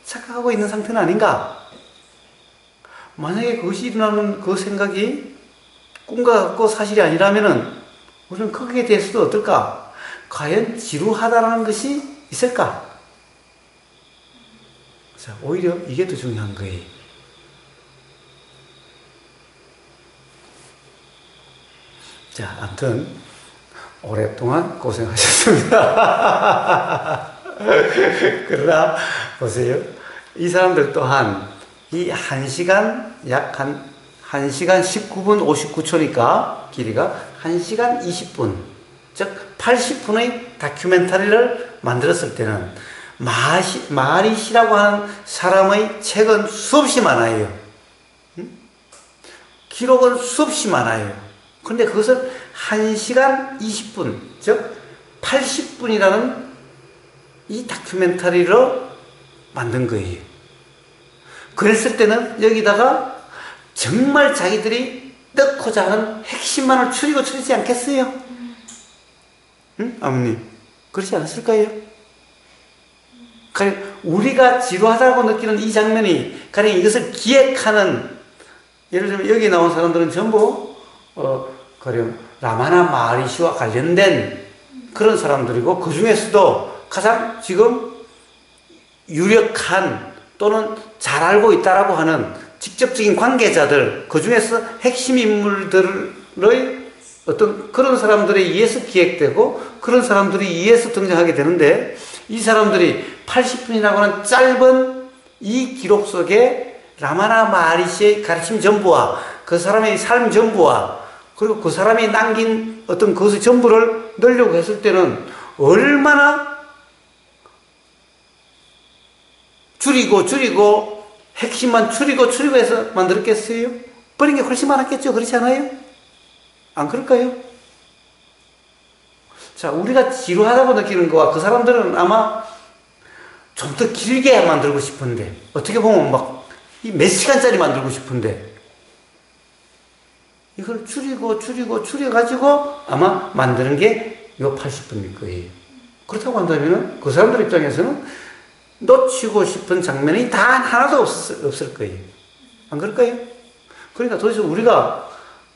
착각하고 있는 상태는 아닌가? 만약에 그것이 일어나는 그 생각이 꿈과 같고 사실이 아니라면은 우리는 거기에 대해서도 어떨까? 과연 지루하다라는 것이 있을까? 자, 오히려 이게 더 중요한 거예요. 자, 아무튼 오랫동안 고생하셨습니다. 그러나 보세요. 이 사람들 또한 이 1시간 약 1시간 19분 59초니까 길이가 1시간 20분 즉 80분의 다큐멘터리를 만들었을 때는 마리시라고 하는 사람의 책은 수없이 많아요. 기록은 수없이 많아요. 그런데 그것을 1시간 20분 즉 80분이라는 이 다큐멘터리로 만든 거예요. 그랬을 때는 여기다가 정말 자기들이 넣고자 하는 핵심만을 추리지 않겠어요? 응? 아버님 그렇지 않았을까요? 가령 우리가 지루하다고 느끼는 이 장면이 가령 이것을 기획하는 예를 들면 여기 나온 사람들은 전부 가령 라마나 마하리시와 관련된 그런 사람들이고 그 중에서도 가장 지금 유력한 또는 잘 알고 있다라고 하는 직접적인 관계자들 그 중에서 핵심 인물들의 어떤 그런 사람들에 의해서 기획되고 그런 사람들이 의해서 등장하게 되는데 이 사람들이 80분이라고 하는 짧은 이 기록 속에 라마나 마하리시의 가르침 전부와 그 사람의 삶 전부와 그리고 그 사람이 남긴 어떤 그것의 전부를 넣으려고 했을 때는 얼마나 줄이고 핵심만 줄이고 해서 만들었겠어요? 버린 게 훨씬 많았겠죠? 그렇지 않아요? 안 그럴까요? 자, 우리가 지루하다고 느끼는 거와 그 사람들은 아마 좀 더 길게 만들고 싶은데 어떻게 보면 막 이 몇 시간짜리 만들고 싶은데 이걸 줄여가지고 아마 만드는 게 요 80분일 거예요. 그렇다고 한다면 그 사람들 입장에서는 놓치고 싶은 장면이 단 하나도 없을 거예요. 안 그럴까요? 그러니까 도대체 우리가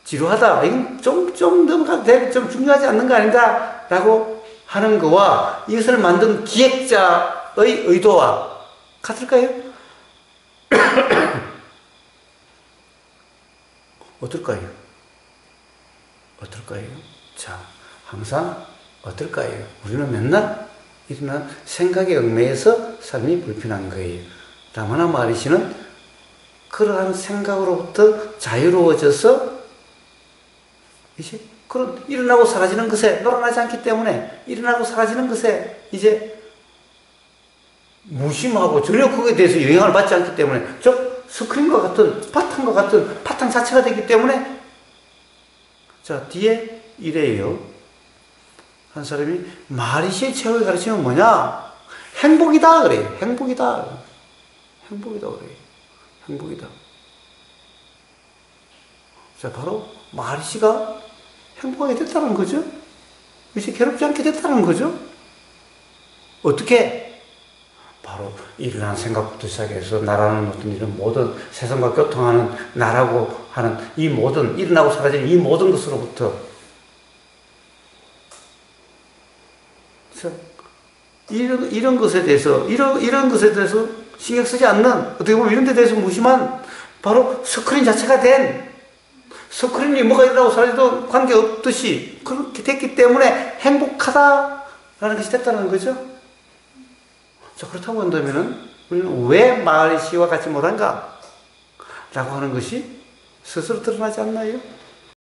지루하다, 이건 좀 넘어가도 돼, 좀 중요하지 않는 거 아닌가? 라고 하는 거와 이것을 만든 기획자의 의도와 같을까요? 어떨까요? 자, 항상 어떨까요? 우리는 맨날 이런 생각에 얽매여서 삶이 불편한 거예요. 라마나 마하리시는 그러한 생각으로부터 자유로워져서 이제 그런 일어나고 사라지는 것에 놀아나지 않기 때문에 일어나고 사라지는 것에 이제 무심하고 전혀 거기에 대해서 영향을 받지 않기 때문에 즉 스크린과 같은 바탕 자체가 되기 때문에 자 뒤에 이래요. 한 사람이 마하리시의 최후의 가르침은 뭐냐? 행복이다 그래요. 행복이다 그래요. 행복이다. 자, 바로 마하리시가 행복하게 됐다는 거죠. 이제 괴롭지 않게 됐다는 거죠. 어떻게? 바로 일어나는 생각부터 시작해서 나라는 어떤 이런 모든 세상과 교통하는 나라고 하는 이 모든 일어나고 사라지는 이 모든 것으로부터 이런 것에 대해서 신경 쓰지 않는 어떻게 보면 이런 데 대해서 무심한 바로 스크린 자체가 된 스크린이 뭐가 일어나고 사라져도 관계없듯이 그렇게 됐기 때문에 행복하다라는 것이 됐다는 거죠. 자, 그렇다고 한다면 우리는 왜 마하리시와 같이 못한가? 라고 하는 것이 스스로 드러나지 않나요?